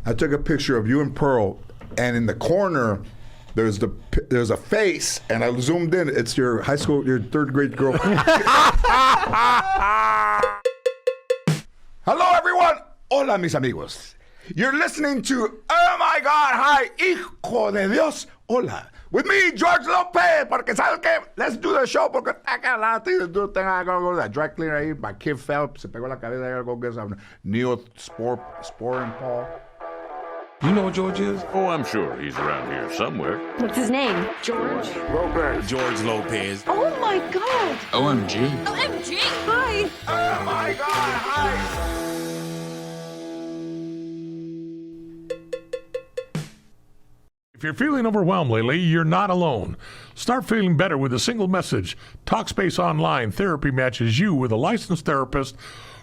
I took a picture of you and Pearl, and in the corner, there's a face, and I zoomed in. It's your high school, your third grade girlfriend. Hello, everyone. Hola, mis amigos. You're listening to Oh My God, Hi, Hijo de Dios. Hola. With me, George Lopez, porque ¿sabes qué? Let's do the show, porque I got a lot of things to do. I gotta go to that dry cleaner ahí. My kid fell, se pegó la cabeza. I gotta go get some Neosporin Paul. You know what George is? Oh, I'm sure he's around here somewhere. What's his name? George? Lopez. George Lopez. Oh my God! OMG. OMG! Hi! Oh my God, hi! If you're feeling overwhelmed lately, you're not alone. Start feeling better with a single message. Talkspace Online Therapy matches you with a licensed therapist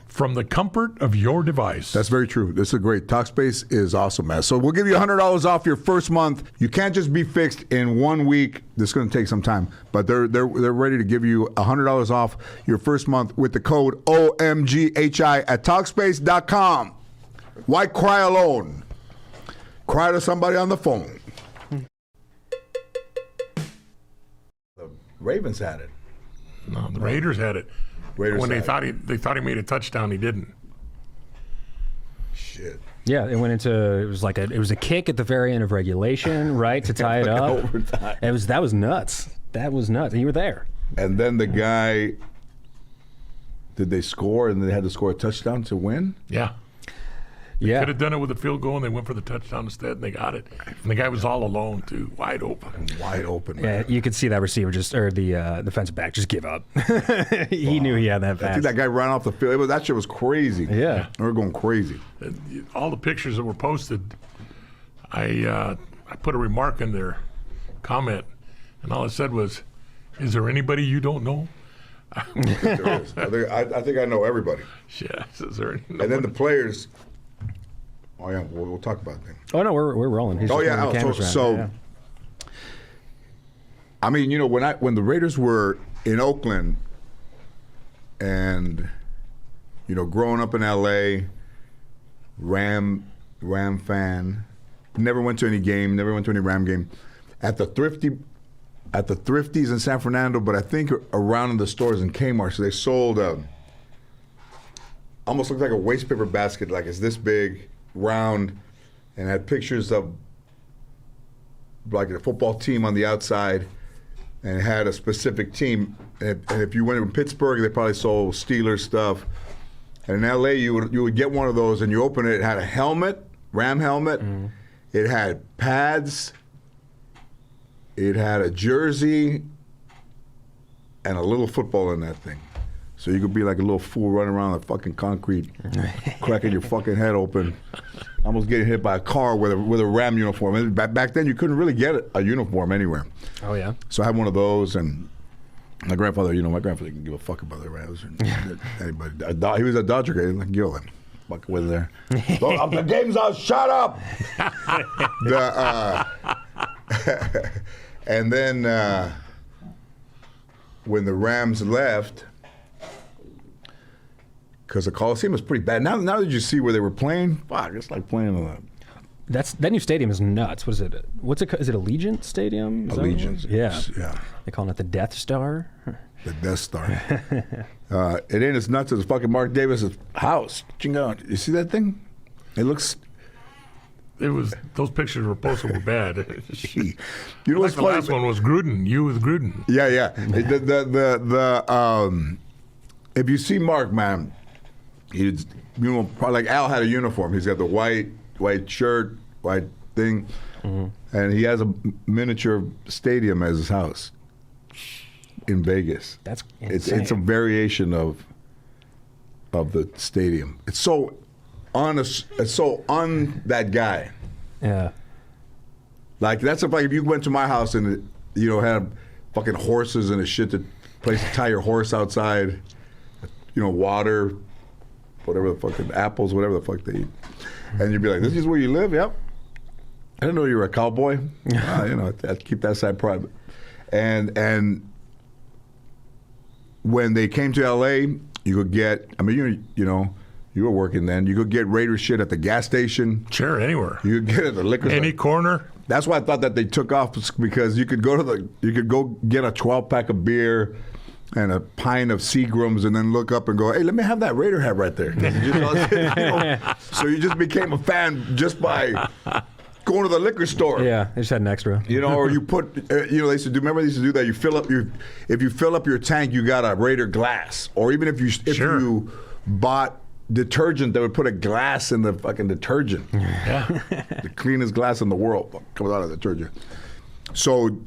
from the comfort of your device. That's very true. This is great. Talkspace is awesome, man. So we'll give you $100 off your first month. You can't just be fixed in 1 week. This is going to take some time, but they're ready to give you $100 off your first month with the code OMGHI at Talkspace.com. Why cry alone? Cry to somebody on the phone. The Ravens had it. No, the Raiders had it. When they thought he made a touchdown, he didn't. Shit. Yeah, it went into it was a kick at the very end of regulation, right, to tie it up. Overtime. That was nuts. That was nuts. And you were there. And then the guy, did they score and they had to score a touchdown to win? Yeah. They could have done it with a field goal, and they went for the touchdown instead, and they got it. And the guy was all alone, too, wide open. Wide open, man. Yeah, you could see that receiver the defensive back just give up. He knew he had that pass. I think that guy ran off the field. That shit was crazy. Yeah. They were going crazy. All the pictures that were posted, I put a remark in their comment, and all it said was, "Is there anybody you don't know?" There is. I think I know everybody. Yeah, is there And then the players. Oh yeah, we'll talk about that. Oh no, we're rolling. He's just moving the cameras around. Yeah. I mean, you know, when the Raiders were in Oakland, and you know, growing up in LA, Ram fan, never went to any game, never went to any Ram game. At the Thrifties in San Fernando, but I think around in the stores in Kmart, so they sold almost looked like a waste paper basket, like it's this big, round, and had pictures of like a football team on the outside, and it had a specific team. And if you went in Pittsburgh, they probably sold Steelers stuff. And in LA, you would get one of those, and you open it. It had a helmet, Ram helmet. Mm-hmm. It had pads. It had a jersey, and a little football in that thing. So you could be like a little fool running around the fucking concrete, cracking your fucking head open, almost getting hit by a car with a Ram uniform. And back then, you couldn't really get a uniform anywhere. Oh yeah. So I had one of those, and my grandfather didn't give a fuck about the Rams. Anybody, he was a Dodger guy, like Gil, and fuck with there. The game's out. Shut up. And then when the Rams left. Because the Coliseum was pretty bad. Now that you see where they were playing, fuck, it's like playing on that new stadium is nuts. What is it? Is it Allegiant Stadium? Allegiant. Yeah. Yeah. They calling it the Death Star. The Death Star. It ain't as nuts as fucking Mark Davis's house. Chingon. You see that thing? It looks. Those pictures were posted were bad. You know what's the funny? last one was Gruden. You with Gruden. Yeah. If you see Mark, man. He's, probably like Al had a uniform. He's got the white shirt, white thing, and he has a miniature stadium as his house in Vegas. That's insane. It's a variation of the stadium. It's so on that guy. Yeah. Like that's like if you went to my house and had fucking horses and a shit to place to tie your horse outside, water. Whatever the fucking apples, whatever the fuck they eat. And you'd be like, this is where you live? Yep. I didn't know you were a cowboy. I'd keep that side private. And when they came to LA, you could get, you You were working then. You could get Raider shit at the gas station. Sure, anywhere. You could get it at the liquor store. Any corner. That's why I thought that they took off, because you could go get a 12-pack of beer and a pint of Seagrams and then look up and go, hey, let me have that Raider hat right there. So you just became a fan just by going to the liquor store. Yeah, I just had an extra. Or you put, they used to do. Remember they used to do that. You fill up if you fill up your tank, you got a Raider glass. Or even if you bought detergent, they would put a glass in the fucking detergent. Yeah. The cleanest glass in the world comes out of the detergent. So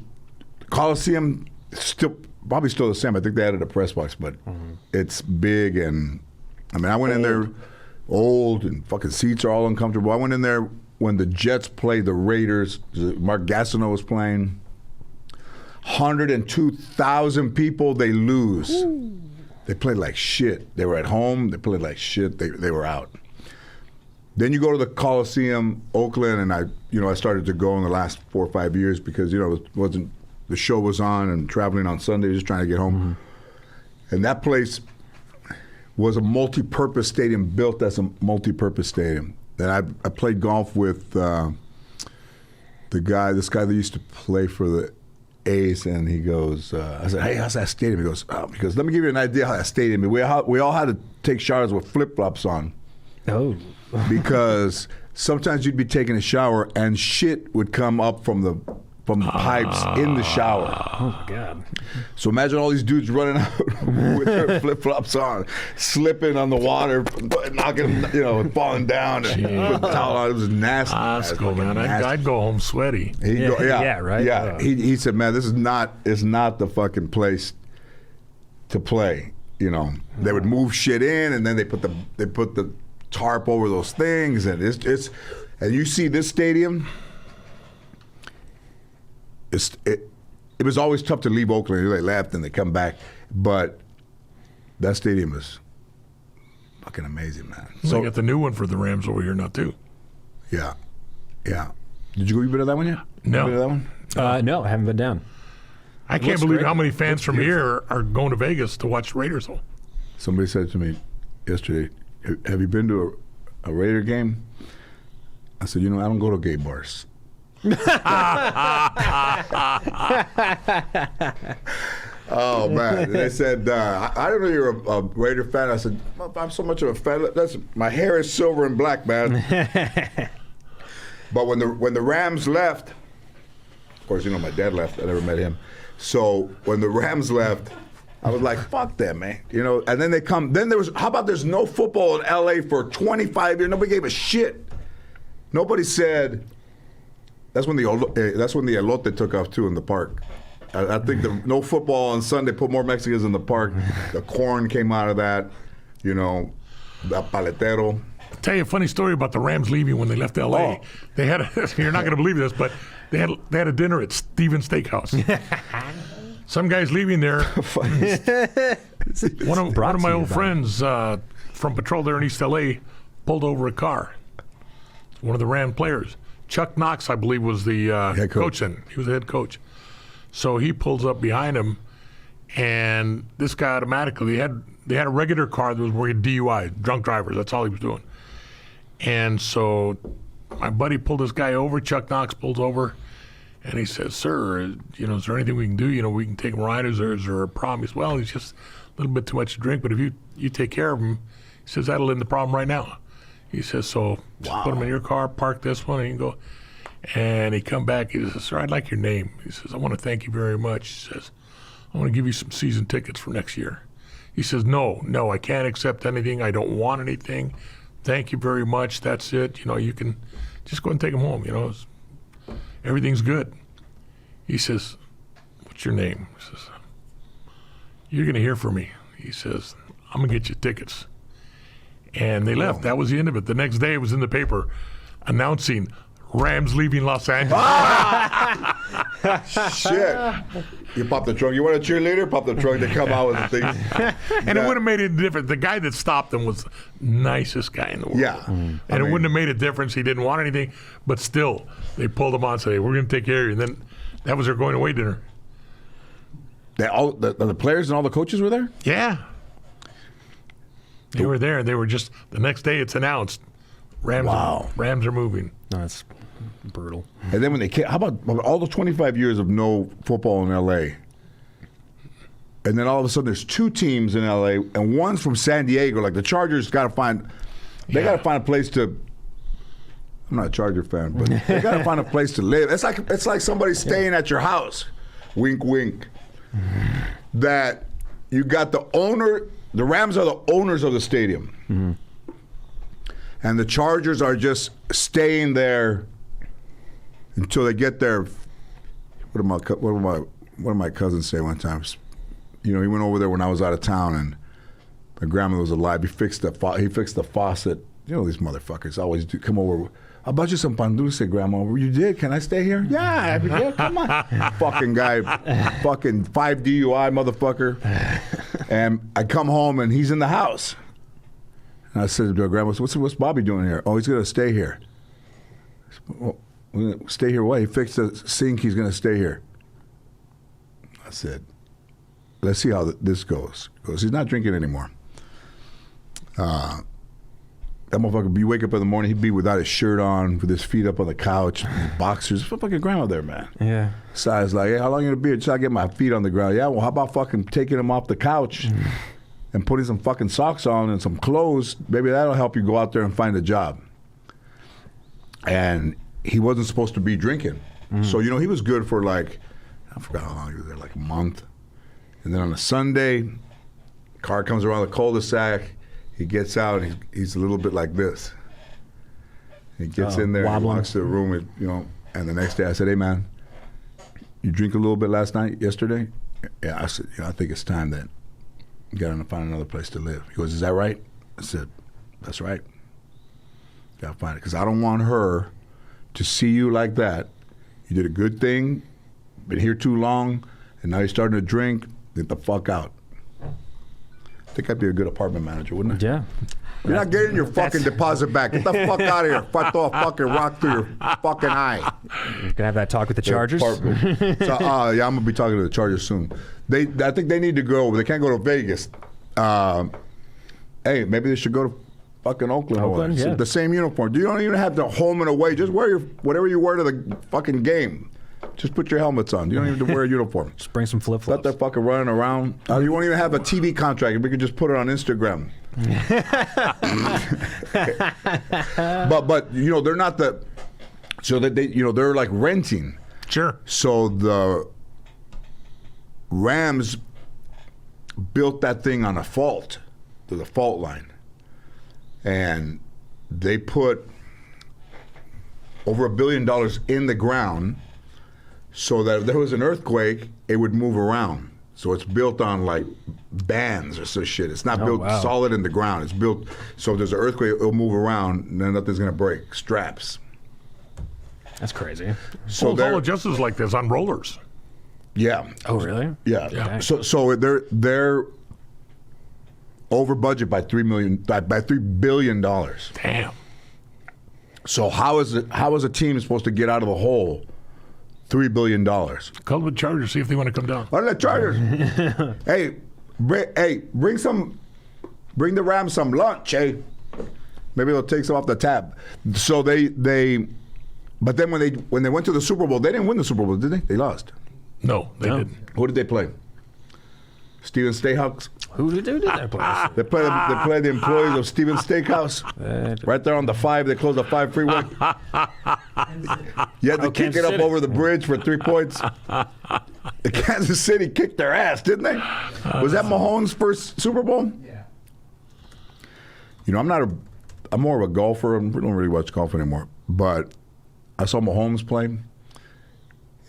Coliseum probably still the same. I think they added a press box, but it's big, and I mean I went in there old and fucking seats are all uncomfortable. I went in there when the Jets played the Raiders. Mark Gastineau was playing. 102,000 people, they lose. Ooh. They played like shit. They were at home, they played like shit, they were out. Then you go to the Coliseum, Oakland, and I started to go in the last 4 or 5 years because, it wasn't, the show was on and traveling on Sunday, just trying to get home. Mm-hmm. And that place was a multi-purpose stadium, built as a multi-purpose stadium. And I played golf with this guy that used to play for the A's, and he goes, I said, hey, how's that stadium? He goes, let me give you an idea how that stadium is. We all had to take showers with flip-flops on. Oh. Because sometimes you'd be taking a shower and shit would come up from the pipes in the shower. Oh, my God. So imagine all these dudes running out with their flip-flops on, slipping on the water, knocking, falling down. And with the towel on. It was nasty. That's cool, man. I'd go home sweaty. Right? Yeah. He said, man, this is not the fucking place to play. They would move shit in, and then they put the tarp over those things, and and you see this stadium. It was always tough to leave Oakland. They left and they come back, but that stadium is fucking amazing, man. So got the new one for the Rams over here now too. Yeah. Did you been to that one yet? No. You been to that one? No, I haven't been down. I can't believe how many fans from here are going to Vegas to watch Raiders. Somebody said to me yesterday, have you been to a Raider game? I said, I don't go to gay bars. Oh man! They said, "I don't know you're a Raider fan." I said, "I'm so much of a fan. My hair is silver and black, man." But when the Rams left, of course, my dad left. I never met him. So when the Rams left, I was like, "Fuck them, man!" And then they come. Then there was. How about there's no football in L.A. for 25 years? Nobody gave a shit. Nobody said. That's when the elote took off too in the park. I think the no football on Sunday put more Mexicans in the park. The corn came out of that, the paletero. I'll tell you a funny story about the Rams leaving when they left L.A. Oh. They had you're not going to believe this, but they had a dinner at Steven's Steakhouse. Some guy's leaving there. One of my old friends from patrol there in East L.A. pulled over a car. One of the Ram players. Chuck Knox, I believe, was the head coach. then. He was the head coach. So he pulls up behind him, and this guy automatically, they had a regular car that was working DUI, drunk drivers. That's all he was doing. And so my buddy pulled this guy over. Chuck Knox pulls over, and he says, "Sir, is there anything we can do? We can take him right. Is there a problem?" He says, "Well, he's just a little bit too much to drink, but if you take care of him," he says, "that'll end the problem right now." He says, so just put him in your car, park this one, and you can go. And he come back, he says, "Sir, I'd like your name." He says, "I want to thank you very much." He says, "I want to give you some season tickets for next year." He says, no, I can't accept anything. I don't want anything. Thank you very much. That's it. You can just go and take him home. Everything's good. He says, "What's your name?" He says, "You're going to hear from me." He says, "I'm going to get you tickets." And they left. That was the end of it. The next day, it was in the paper announcing Rams leaving Los Angeles. Shit. You pop the trunk. You want a cheerleader? Pop the trunk. They come out with the thing. And it wouldn't have made it different. The guy that stopped them was the nicest guy in the world. Yeah. And it wouldn't have made a difference. He didn't want anything. But still, they pulled him on and said, "Hey, we're going to take care of you." And then that was their going away dinner. The players and all the coaches were there? Yeah. They were there. They were just the next day. It's announced. Rams are moving. No, that's brutal. And then when they came, how about all the 25 years of no football in L.A.? And then all of a sudden there's 2 teams in L.A. and one's from San Diego. Like the Chargers got to find, they got to find a place to. I'm not a Charger fan, but they got to find a place to live. It's like somebody staying at your house. Wink, wink. That you got the owner. The Rams are the owners of the stadium. Mm-hmm. And the Chargers are just staying there until they get their. What did my cousins say one time? You know, he went over there when I was out of town, and my grandmother was alive. He fixed the faucet. You know, these motherfuckers always do come over. I bought you some pan dulce, Grandma. You did? Can I stay here? Yeah, come on. Fucking guy, fucking 5 DUI motherfucker. And I come home and he's in the house. And I said to her, Grandma, what's Bobby doing here? Oh, he's going to stay here. Well, stay here what? He fixed the sink, he's going to stay here. I said, let's see how this goes. Because he's not drinking anymore. That motherfucker, you wake up in the morning, he'd be without his shirt on, with his feet up on the couch, boxers. Fucking grandma there, man. Yeah. So I was like, hey, how long you gonna be here? Just I get my feet on the ground. Yeah, well, how about fucking taking him off the couch and putting some fucking socks on and some clothes? Maybe that'll help you go out there and find a job. And he wasn't supposed to be drinking. So, you know, he was good for like, I forgot how long he was there, like a month. And then on a Sunday, car comes around the cul-de-sac. He gets out, and he's a little bit like this. He gets in there, and he walks to the room, and, you know, and the next day I said, hey, man, you drink a little bit yesterday? Yeah, I said, you know, I think it's time that you got to find another place to live. He goes, is that right? I said, that's right. Got to find it, because I don't want her to see you like that. You did a good thing, been here too long, and now you're starting to drink. Get the fuck out. I think I'd be a good apartment manager, wouldn't I? Yeah. You're not getting your fucking deposit back. Get the fuck out of here. If I throw a fucking rock through your fucking eye. You're gonna have that talk with the Chargers. So, yeah, I'm gonna be talking to the Chargers soon. I think they need to go. They can't go to Vegas. Hey, maybe they should go to fucking Oakland. Yeah. The same uniform. You don't even have the home and away. Just wear whatever you wear to the fucking game. Just put your helmets on. You don't even have to wear a uniform. Just bring some flip-flops. Let that fucker running around. You won't even have a TV contract. We could just put it on Instagram. but you know, they're not the. So that they, you know, they're like renting. Sure. So the Rams built that thing on a fault, the fault line, and they put over $1 billion in the ground. So that if there was an earthquake, it would move around. So it's built on like bands or some shit. It's not built solid in the ground. It's built so if there's an earthquake, it'll move around, and then nothing's gonna break. Straps. That's crazy. So Follow Justice like this on rollers. Yeah. Oh, really? Yeah. Yeah. So they're over budget by $3 billion. Damn. So how is a team supposed to get out of the hole? $3 billion. Call the Chargers, see if they want to come down. Oh, the Chargers. Hey, bring the Rams some lunch, hey. Maybe they'll take some off the tab. So but then when they went to the Super Bowl, they didn't win the Super Bowl, did they? They lost. No, they didn't. Who did they play? Steven Steakhouse. Who did that place? They played the employees of Steven Steakhouse. Right there on the 5. They closed the 5 freeway. You had to kick it up over the bridge for 3 points. The Kansas City kicked their ass, didn't they? Was that Mahomes' first Super Bowl? Yeah. You know, I'm more of a golfer. I don't really watch golf anymore. But I saw Mahomes play.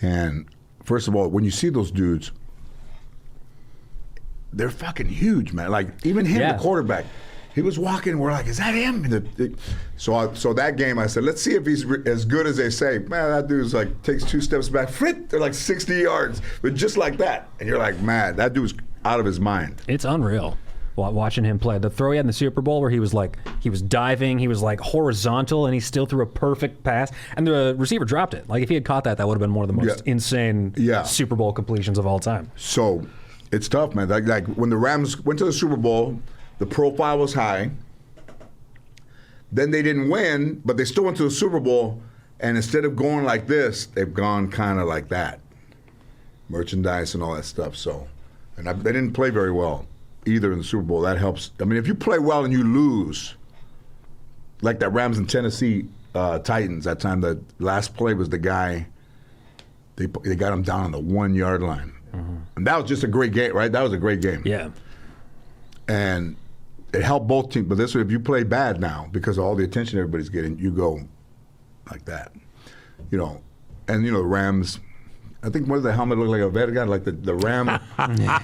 And first of all, when you see those dudes, they're fucking huge, man. Like, even him, the quarterback, he was walking, we're like, is that him? So that game, I said, let's see if he's as good as they say. Man, that dude's like, takes 2 steps back, they're like 60 yards, but just like that. And you're like, man, that dude's out of his mind. It's unreal. Watching him play. The throw he had in the Super Bowl where he was diving, he was like horizontal, and he still threw a perfect pass. And the receiver dropped it. Like, if he had caught that would have been one of the most insane Super Bowl completions of all time. So it's tough, man. Like when the Rams went to the Super Bowl, The profile was high. Then they didn't win, but they still went to the Super Bowl. And instead of going like this, they've gone kind of like that. Merchandise and all that stuff. So, they didn't play very well either in the Super Bowl. That helps. I mean, if you play well and you lose, like that Rams and Tennessee Titans, that time the last play was the guy, they got him down on the 1 yard line. And that was just a great game, right? That was a great game. Yeah. And it helped both teams. But this way, if you play bad now, because of all the attention everybody's getting, you go like that. You know, and you know, the Rams, I think, what does the helmet look like? A Verga? Like the Ram?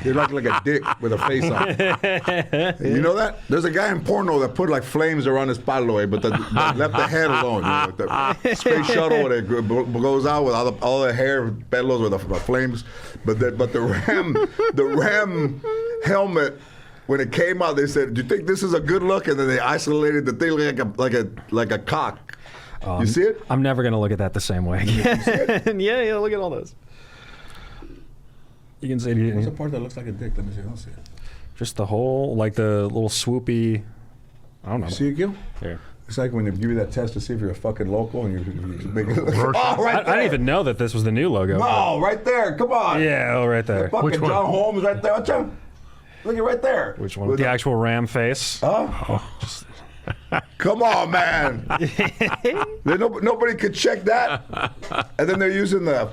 They look like a dick with a face on it. You know that? There's a guy in porno that put like flames around his palo, but left the head alone. You know, like the space shuttle that goes out with all the hair pelos with the flames. But the Ram helmet, when it came out, they said, "Do you think this is a good look?" And then they isolated the thing like a cock. You see it? I'm never going to look at that the same way again. yeah, look at all this. You can see it. What's the part that looks like a dick? Let me see. I don't see it. Just the whole, like the little swoopy, I don't know. You see it, Gil? Here. It's like when they give you that test to see if you're a fucking local and you make it look. Oh, right there. I didn't even know that this was the new logo. No, right there. Come on. Yeah, right there. The fucking Which one? John Holmes right there. Watch out. Look at right there. Which one? With the actual ram face. Come on, man. Nobody could check that. And then they're using the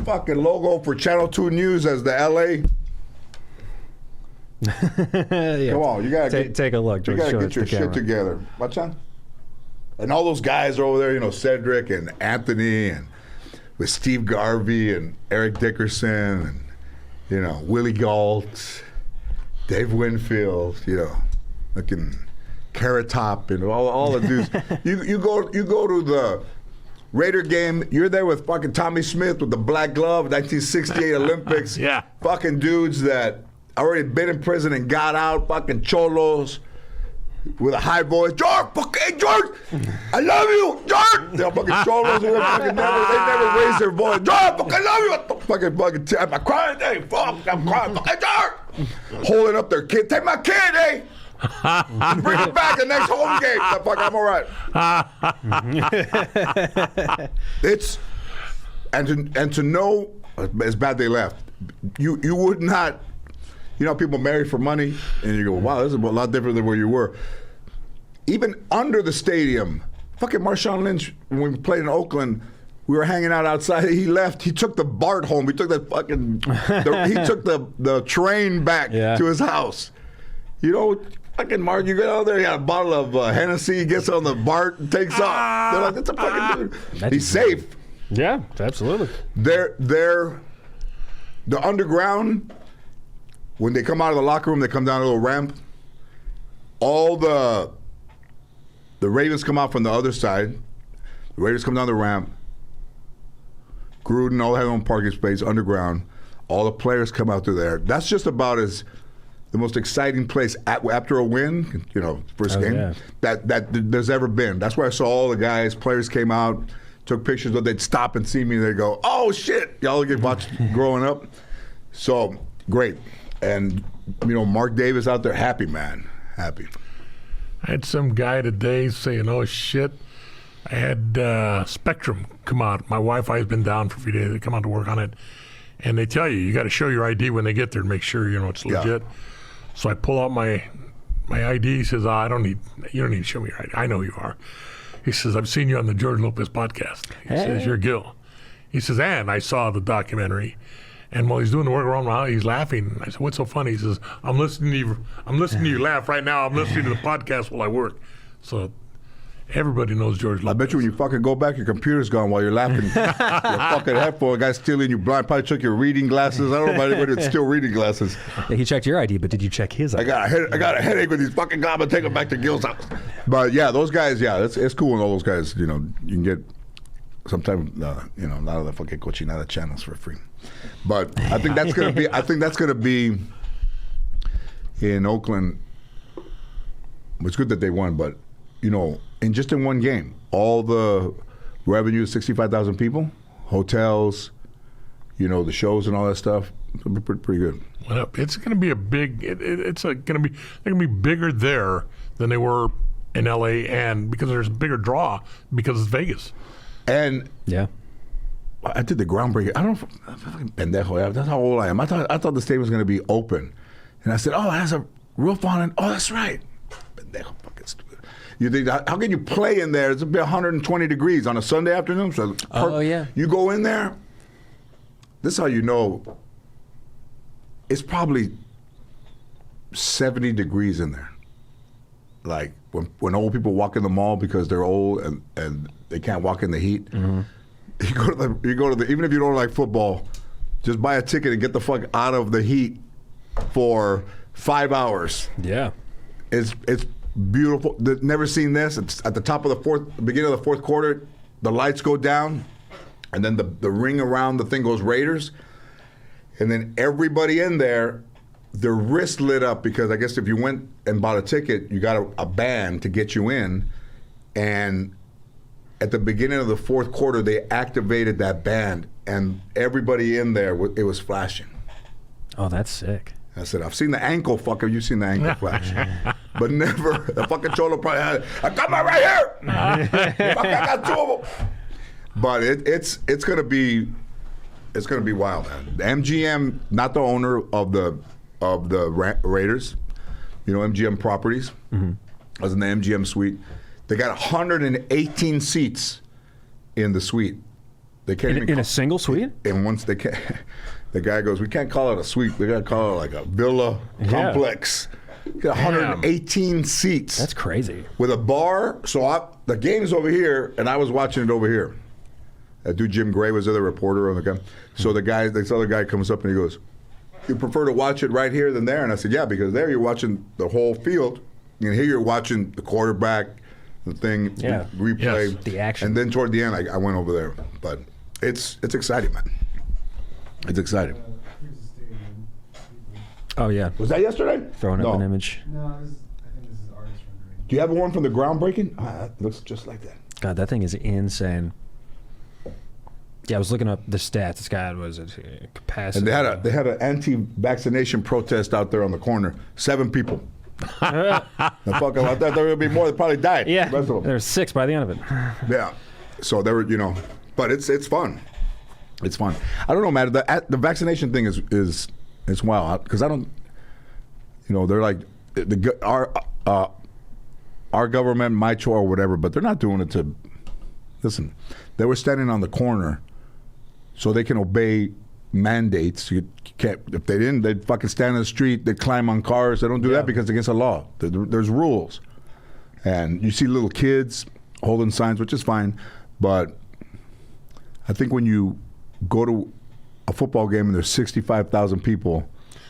fucking logo for Channel 2 News as the LA. Yeah. Come on, you gotta take a look. You George, gotta show get us your the shit camera. together. Watch out. And all those guys are over there, you know, Cedric and Anthony and with Steve Garvey and Eric Dickerson and, you know, Willie Galt, Dave Winfield, you know, looking Carrot Top and all the dudes. You go to the Raider game, you're there with fucking Tommy Smith with the black glove, 1968 Olympics. Yeah. Fucking dudes that already been in prison and got out, fucking cholos with a high voice. George, fucking George, I love you, George. They're fucking cholos who fucking they never raise their voice. George, fucking love you. What the fucking am I crying? Hey, fuck, I'm crying. Fucking George. Holding up their kid. Take my kid, eh? Bring it back the next home game. Fuck, I'm all right. It's and to know it's bad they left. You would not. You know, people marry for money, and you go, wow, this is a lot different than where you were. Even under the stadium, fucking Marshawn Lynch, when we played in Oakland, we were hanging out outside. He left. He took the BART home. He took that fucking. He took the train back to his house. You know, fucking Mark, you get out there, he got a bottle of Hennessy, he gets on the BART and takes off. They're like, that's a fucking dude. He's safe. Yeah, absolutely. They're the underground. When they come out of the locker room, they come down a little ramp. All the Ravens come out from the other side. The Raiders come down the ramp. Gruden, all have their own parking space, underground. All the players come out through there. That's just about as the most exciting place after a win, you know, first game, that there's ever been. That's where I saw all the guys, players came out, took pictures, but they'd stop and see me, and they'd go, oh, shit. Y'all get watched growing up. So, great. And, you know, Mark Davis out there, happy, man. Happy. I had some guy today saying, oh, shit. I had Spectrum come out. My Wi-Fi's been down for a few days. They come out to work on it. And they tell you got to show your ID when they get there to make sure, you know, it's legit. Yeah. So I pull out my ID. He says, you don't need to show me your ID. I know who you are. He says, I've seen you on the George Lopez podcast. He says, you're Gil. He says, and I saw the documentary. And while he's doing the work around my house, he's laughing. I said, what's so funny? He says, I'm listening to you laugh right now. I'm listening to the podcast while I work. So everybody knows George Lopez. I bet you when you fucking go back, your computer's gone while you're laughing. Your fucking headphone, a guy's stealing you blind. Probably took your reading glasses. I don't know about anybody that's still reading glasses. Yeah, he checked your ID, but did you check his ID? I got a headache with these fucking guys. I'm going to take them back to Gil's house. But yeah, those guys, it's cool when all those guys, you know, you can get sometimes, you know, a lot of the fucking cochinada channels for free. But I think that's gonna be in Oakland. It's good that they won, but you know, in one game, all the revenue, 65,000 people, hotels, the shows and all that stuff. It'll be pretty good. Well, it's going to be a big. They're going to be bigger there than they were in L.A. and because there's a bigger draw because it's Vegas. And Yeah. I did the groundbreaking. I don't know. Fucking pendejo. That's how old I am. I thought the stadium was going to be open, and I said, "Oh, it has a roof on it. Oh, that's right." Pendejo, fucking stupid. You think how can you play in there? It's be 120 degrees on a Sunday afternoon. So yeah. You go in there. This is how you know. It's probably 70 degrees in there. Like when old people walk in the mall because they're old and they can't walk in the heat. Mm-hmm. You go to the even if you don't like football, just buy a ticket and get the fuck out of the heat for 5 hours. Yeah. It's beautiful. Never seen this. It's at the top of the beginning of the fourth quarter. The lights go down, and then the ring around the thing goes Raiders, and then everybody in there, their wrist lit up because I guess if you went and bought a ticket, you got a band to get you in, and at the beginning of the fourth quarter, they activated that band, and everybody in there, it was flashing. Oh, that's sick. I said, I've seen the ankle fucker. You've seen the ankle flash. But never, the fucking cholo probably had it. I got mine right here. Fuck, I got two of them. But it's going to be wild, man. The MGM, not the owner of the Raiders, MGM Properties. Mm-hmm. I was in the MGM suite. They got 118 seats in the suite. They can't even in a single suite? And once they can't, the guy goes, we can't call it a suite. We got to call it like a villa complex. Got 118 seats. That's crazy. With a bar. So the game's over here, and I was watching it over here. That dude Jim Gray was the other reporter on the game. So this other guy comes up and he goes, you prefer to watch it right here than there? And I said, yeah, because there you're watching the whole field, and here you're watching the quarterback, the thing, replay. Yes, the action. And then toward the end, I went over there. But it's exciting, man. It's exciting. Oh, yeah. Was that yesterday? Throwing up an image. No, I think this is artist rendering. Do you have one from the groundbreaking? It looks just like that. God, that thing is insane. Yeah, I was looking up the stats. This guy was a capacity. And they had an anti-vaccination protest out there on the corner. 7 people. The fuck, I thought there would be more. They probably died. Yeah, Rest of them. there were 6 by the end of it. Yeah. So there were, but it's fun. It's fun. I don't know, man. The vaccination thing is wild because I don't. They're like our government, my choice or whatever, but they're not doing it to. Listen, they were standing on the corner, so they can obey mandates. You can't. If they didn't, they'd fucking stand in the street. They'd climb on cars. They don't do that because it's against the law. There's rules, and you see little kids holding signs, which is fine, but I think when you go to a football game and there's 65,000 people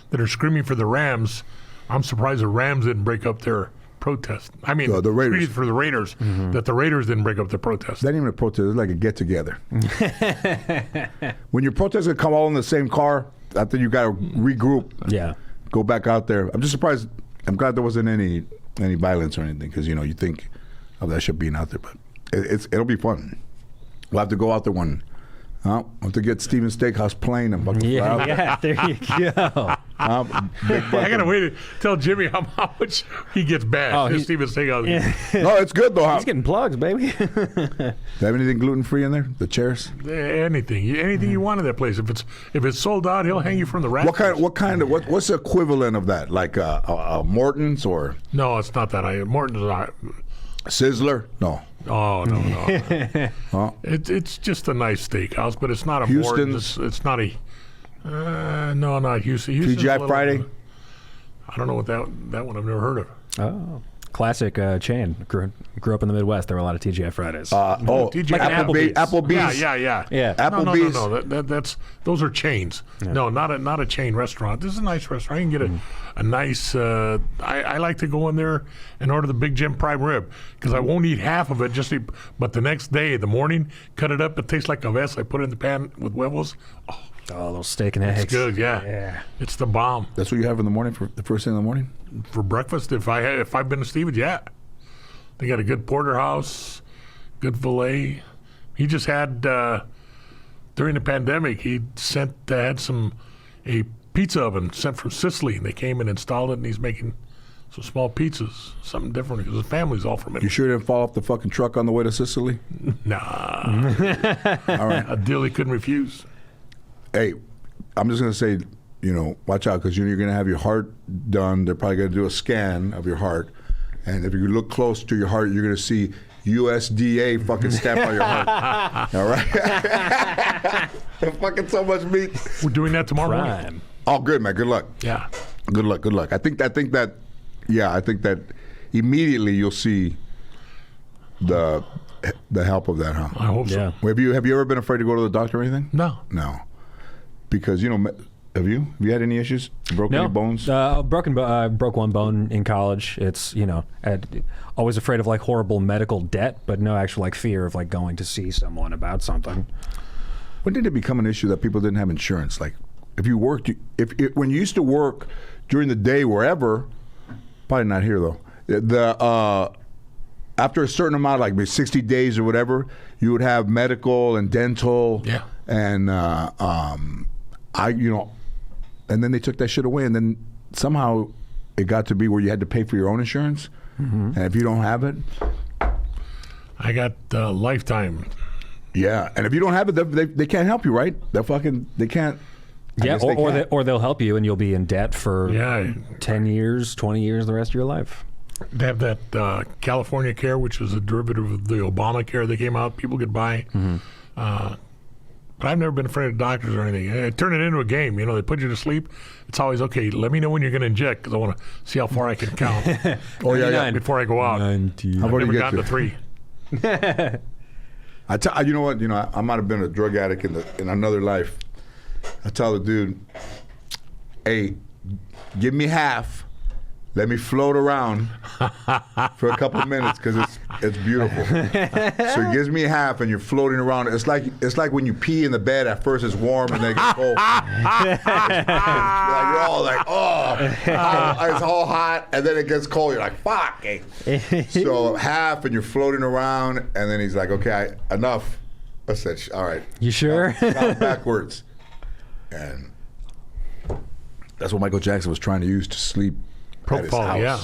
that are screaming for the Rams, I'm surprised the Rams didn't break up their protest. I mean, the Raiders. screaming for the Raiders, that the Raiders didn't break up their protest. That ain't even a protest. It's like a get-together. When your protesters come all in the same car, I think you got to regroup. Yeah. Go back out there. I'm just surprised. I'm glad there wasn't any violence or anything because, you think of that shit being out there. But it'll be fun. We'll have to go out there one. We'll have to get Steven's Steakhouse plane and fucking fly out. Yeah, there you go. I gotta wait to tell Jimmy how much he gets bashed. Steven Steakhouse. No, it's good though. He's getting plugs, baby. Do you have anything gluten-free in there? The chairs? Anything you want in that place. If it's sold out, he'll hang you from the rafters. What's the equivalent of that? Like a Morton's or? No, it's not that. Morton's not. Sizzler? No. Oh no. It's just a nice steakhouse, but it's not a Houston's. Morton's. It's not a. No, not Houston. TGI Friday? I don't know what that one I've never heard of. Oh, classic chain. Grew up in the Midwest. There were a lot of TGI Fridays. TGI like Applebee's. Applebee's. Yeah. Applebee's. No. Those are chains. Yeah. No, not a chain restaurant. This is a nice restaurant. You can get a nice. I like to go in there and order the Big Jim prime rib because I won't eat half of it. But the next day, in the morning, cut it up. It tastes like a vest. I put it in the pan with huevos. Oh, those steak and eggs. It's good, yeah. It's the bomb. That's what you have in the morning for the first thing in the morning? For breakfast, if I've been to Stevens, yeah. They got a good porterhouse, good filet. He just had during the pandemic, he had a pizza oven sent from Sicily, and they came and installed it, and he's making some small pizzas, something different, because his family's all from You Italy. sure didn't fall off the fucking truck on the way to Sicily? Nah. All right. A deal he couldn't refuse. Hey, I'm just going to say, watch out, because you're going to have your heart done. They're probably going to do a scan of your heart. And if you look close to your heart, you're going to see USDA fucking stamp on your heart. All right? Fucking so much meat. We're doing that tomorrow morning. Crime. Oh, good, man. Good luck. Yeah. Good luck. I think that immediately you'll see the help of that, huh? I hope Yeah. so. Have you ever been afraid to go to the doctor or anything? No. No. Because, have you? Have you had any issues? Broken any bones? Broke one bone in college. It's always afraid of like horrible medical debt, but no actual like fear of like going to see someone about something. When did it become an issue that people didn't have insurance? Like, if you worked, when you used to work during the day wherever, probably not here though. After a certain amount, like maybe 60 days or whatever, you would have medical and dental. Yeah. And and then they took that shit away, and then somehow it got to be where you had to pay for your own insurance. And if you don't have it, I got Lifetime. yeah. And if you don't have it, they can't help you, right? They can't. I Yeah, guess they can't. or they'll help you and you'll be in debt for Yeah. 10 years, 20 years, the rest of your life. They have that California Care, which is a derivative of the Obamacare that came out. People could buy. But I've never been afraid of doctors or anything. Turn it into a game. They put you to sleep. It's always, okay, let me know when you're going to inject, because I want to see how far I can count Oh, yeah. before I go out. 90. How I've far do never you gotten get to 3. You know what? I might have been a drug addict in another life. I tell the dude, hey, give me half. Let me float around for a couple of minutes, because it's beautiful. So he gives me half, and you're floating around. It's like when you pee in the bed. At first it's warm, and then it gets cold. You're all like, oh, it's all hot, and then it gets cold. You're like, fuck. Eh. So half, and you're floating around, and then he's like, okay, enough. I said, all right. You sure? Count backwards. And that's what Michael Jackson was trying to use to sleep at his Propofol, house. yeah.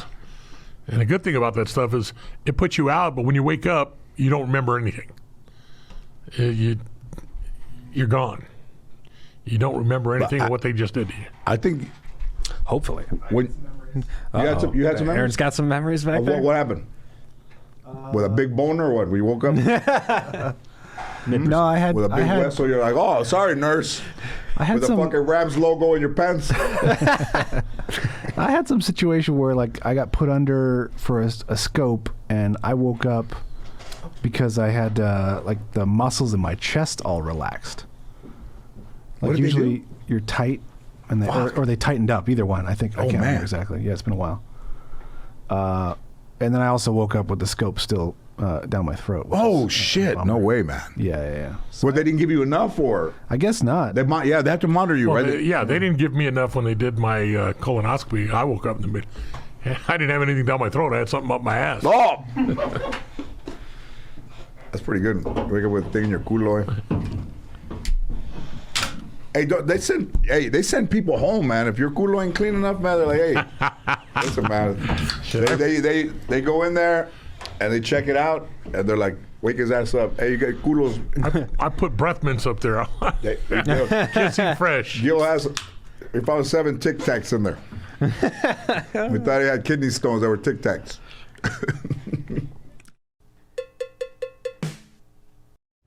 And the good thing about that stuff is it puts you out, but when you wake up, you don't remember anything. You're gone. You don't remember anything of what they just did to you. I think Hopefully. when you had some Aaron's memories? got some memories back there. What happened? With a big boner or what? When you woke up No, I had. with a big vessel, you're like, oh, sorry, nurse. I had With a some. fucking Rams logo in your pants. I had some situation where like I got put under for a scope, and I woke up because I had like the muscles in my chest all relaxed. What Like did they usually do? you're tight, and or they tightened up. Either one, I think. I Oh, can't man. remember exactly. Yeah, it's been a while. And then I also woke up with the scope still down my throat. which Oh, is a shit. bummer. No way, man. Yeah. So Well, they didn't give you enough, or I guess not. they have to monitor you, Well, right? they didn't give me enough when they did my colonoscopy. I woke up in the mid. I didn't have anything down my throat. I had something up my ass. Oh! That's pretty good. Wake up with a thing in your culo. Hey, they send people home, man. If your culo ain't clean enough, man, they're like, hey, listen, man. They go in there and they check it out, and they're like, wake his ass up. Hey, you got culos. I put breath mints up there. Kiss him fresh. Gil we found 7 Tic Tacs in there. We thought he had kidney stones that were Tic Tacs.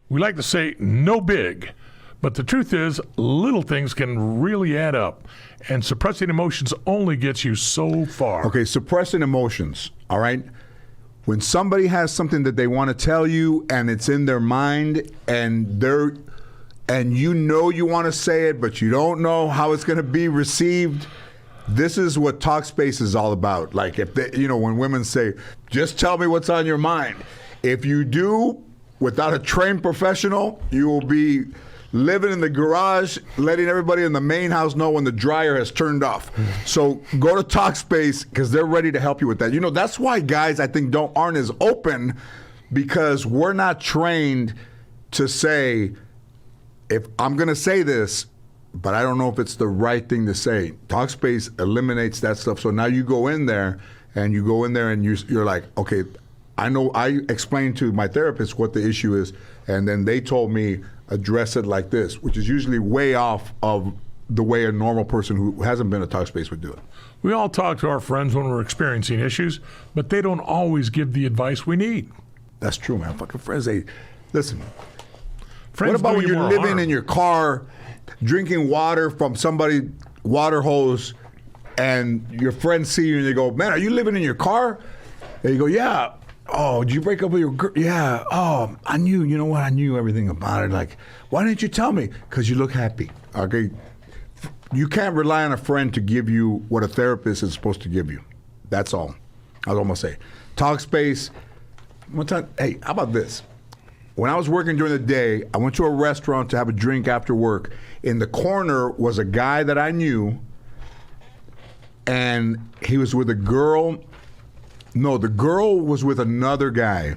We like to say no big, but the truth is little things can really add up, and suppressing emotions only gets you so far. Okay, suppressing emotions, all right? When somebody has something that they want to tell you and it's in their mind and you know you want to say it, but you don't know how it's going to be received, this is what Talkspace is all about. Like, if they, when women say, just tell me what's on your mind. If you do, without a trained professional, you will be living in the garage, letting everybody in the main house know when the dryer has turned off. So go to Talkspace, because they're ready to help you with that. That's why guys, I think, aren't as open, because we're not trained to say, if I'm going to say this, but I don't know if it's the right thing to say. Talkspace eliminates that stuff. So now you go in there and you're like, okay, I know I explained to my therapist what the issue is, and then they told me address it like this, which is usually way off of the way a normal person who hasn't been to Talkspace would do it. We all talk to our friends when we're experiencing issues, but they don't always give the advice we need. That's true, man. Fucking friends, listen. Friends What about do when you you're more living harm. in your car, drinking water from somebody's water hose, and your friends see you and they go, man, are you living in your car? And you go, yeah. Oh, did you break up with your girl? Yeah. Oh, I knew. You know what? I knew everything about it. Like, why didn't you tell me? Because you look happy. Okay. You can't rely on a friend to give you what a therapist is supposed to give you. That's all. I was almost say. Talkspace. One time, hey, how about this? When I was working during the day, I went to a restaurant to have a drink after work. In the corner was a guy that I knew, and he was with a girl. No, the girl was with another guy,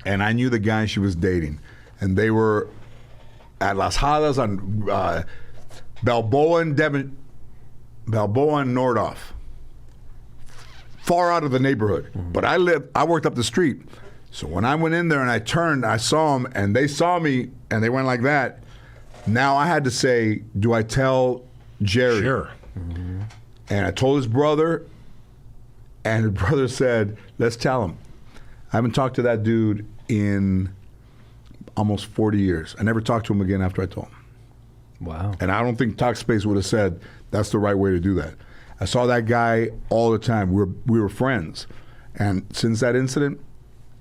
and I knew the guy she was dating. And they were at Las Hadas on Balboa and Nordhoff. Far out of the neighborhood. But I worked up the street. So when I went in there and I turned, I saw them, and they saw me, and they went like that. Now I had to say, do I tell Jerry? Sure. Mm-hmm. And I told his brother, and his brother said, let's tell him. I haven't talked to that dude in almost 40 years. I never talked to him again after I told him. Wow. And I don't think Talkspace would have said that's the right way to do that. I saw that guy all the time. We were friends. And since that incident,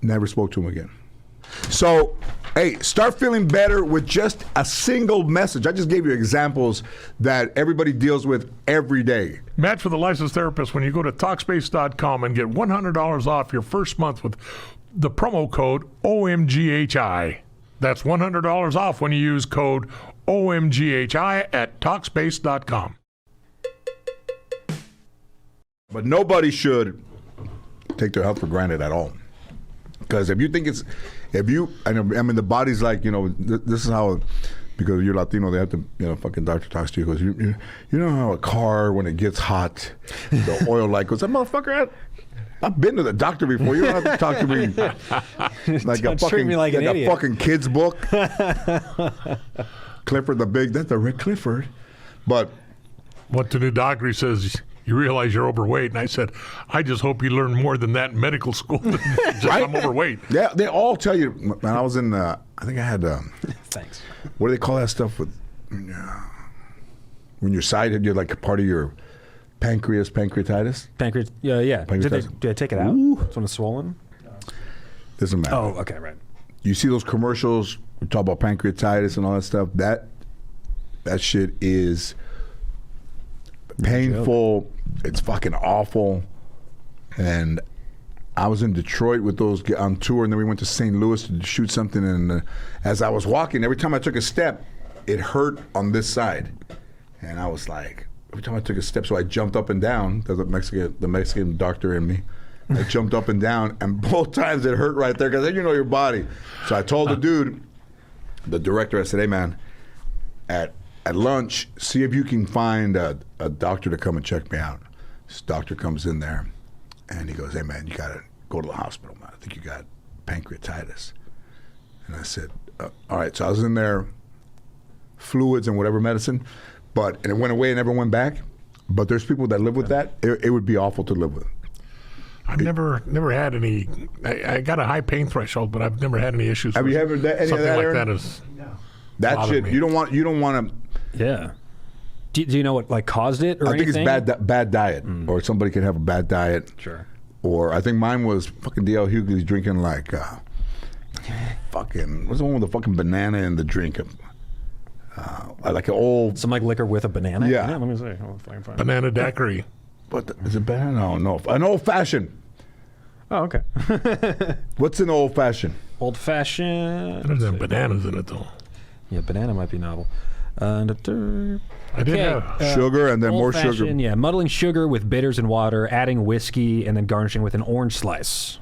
never spoke to him again. So, hey, start feeling better with just a single message. I just gave you examples that everybody deals with every day. Match with a licensed therapist when you go to Talkspace.com and get $100 off your first month with the promo code OMGHI. That's $100 off when you use code OMGHI at Talkspace.com. But nobody should take their health for granted at all. Because if you think I mean, the body's like, this is how, because you're Latino, they have to, fucking doctor talks to you, goes, you know how a car, when it gets hot, the oil light goes, that motherfucker, I've been to the doctor before. You don't have to talk to me like a Don't treat me like an a idiot. fucking kid's book. Clifford the Big, that's the Rick Clifford. But What the new doctor, he says, you realize you're overweight. And I said, I just hope you learn more than that in medical school. Just Right? I'm overweight. yeah, they all tell you. When I was in, I think I had, Thanks. what do they call that stuff with, when your side, you're like a part of your pancreatitis? Pancreas. Yeah. Pancreatitis. Did I take it out? It's when it's swollen. Doesn't matter. Oh, okay, right. You see those commercials, we talk about pancreatitis and all that stuff. That shit is painful. It's fucking awful. And I was in Detroit with those on tour, and then we went to St. Louis to shoot something. And as I was walking, every time I took a step, it hurt on this side. And I was like, every time I took a step, so I jumped up and down. There's the Mexican doctor in me. I jumped up and down, and both times it hurt right there, because then you know your body. So I told the dude, the director, I said, hey man, at lunch, see if you can find a doctor to come and check me out. This doctor comes in there, and he goes, hey man, you gotta go to the hospital, man. I think you got pancreatitis. And I said, all right. So I was in there, fluids and whatever medicine, and it went away and never went back. But there's people that live with that. It would be awful to live with. I've never had any. I got a high pain threshold, but I've never had any issues. Have with you ever had any of something that, like Aaron? that? Is That bothered shit, me. you don't want to. Yeah. Do you know what caused it or I think anything? it's bad diet, or somebody can have a bad diet. Sure. Or I think mine was fucking D.L. Hughley's drinking like fucking, what's the one with the fucking banana in the drink? Like an old, Some liquor with a banana? Yeah. Let me see. I'll find it. banana daiquiri. is it banana? No, an old fashioned. Oh, okay. What's an old fashioned? Old fashioned. There's no bananas in it though. Yeah, banana might be novel. I did have. Sugar and then more sugar. Old-fashioned, yeah, muddling sugar with bitters and water, adding whiskey, and then garnishing with an orange slice.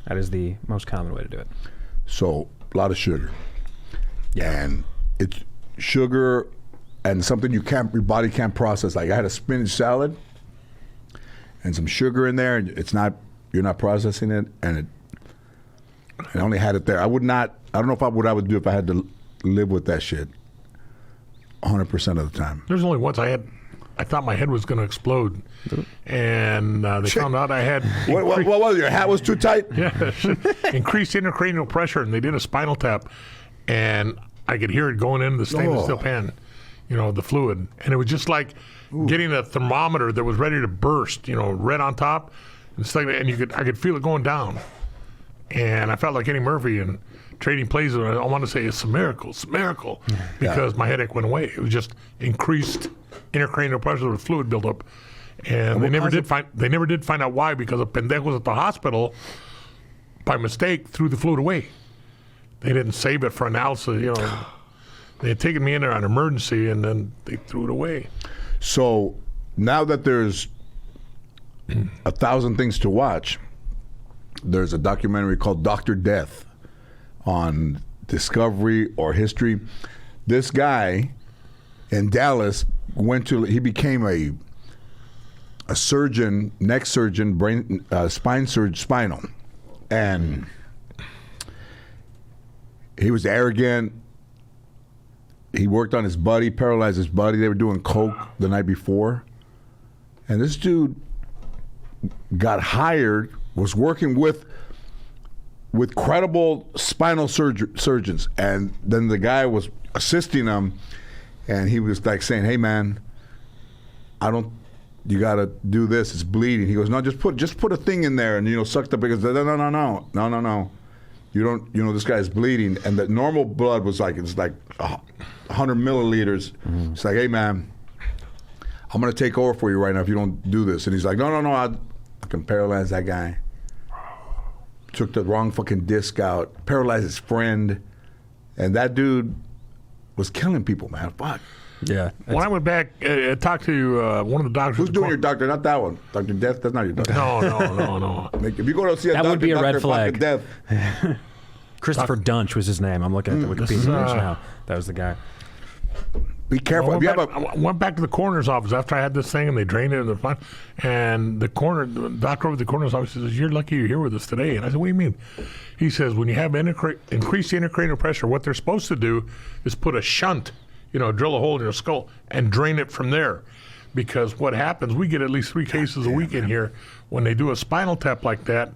That is the most common way to do it. So a lot of sugar. Yeah. And it's sugar and something your body can't process. Like I had a spinach salad and some sugar in there, and you're not processing it, and I only had it there. I don't know what I would do if I had to live with that shit 100% of the time. There's only once I thought my head was going to explode, and they found out I had. What was it? Your hat was too tight? Yeah, increased intracranial pressure, and they did a spinal tap, and I could hear it going into the stainless steel pan, the fluid, and it was just like getting a thermometer that was ready to burst, red on top, and it's like, and I could feel it going down, and I felt like Eddie Murphy and Trading Places. And I want to say it's a miracle, because my headache went away. It was just increased intracranial pressure with fluid buildup, and they never did find out why, because the pendejos at the hospital, by mistake, threw the fluid away. They didn't save it for analysis. They had taken me in there on emergency, and then they threw it away. So now that there's 1,000 things to watch, there's a documentary called Dr. Death on Discovery or History. This guy in Dallas he became a surgeon, neck surgeon, brain, spinal, and he was arrogant. He worked on his buddy, paralyzed his buddy. They were doing coke the night before, and this dude got hired, was working with credible spinal surgeons, and then the guy was assisting him, and he was like saying, "Hey man, you gotta do this. It's bleeding." He goes, "No, just put a thing in there and suck the." Because no. You don't. This guy's bleeding, and the normal blood was like 100 milliliters. Mm-hmm. It's like, "Hey man, I'm gonna take over for you right now if you don't do this." And he's like, "No, I can paralyze that guy." Took the wrong fucking disc out, paralyzed his friend, and that dude was killing people, man. Fuck. Yeah. When I went back, I talked to one of the doctors. Who's doing your doctor? Not that one. Dr. Death, that's not your doctor. No. If you go to see a that doctor, would be a red Dr. flag. Death. Christopher Dunch was his name. I'm looking at the Wikipedia page now. That was the guy. Be careful. I went back to the coroner's office after I had this thing, and they drained it in the front. And the doctor over at the coroner's office says, "You're lucky you're here with us today." And I said, "What do you mean?" He says, "When you have increased intracranial pressure, what they're supposed to do is put a shunt, drill a hole in your skull and drain it from there. Because what happens, we get at least 3 cases a week in here. When they do a spinal tap like that,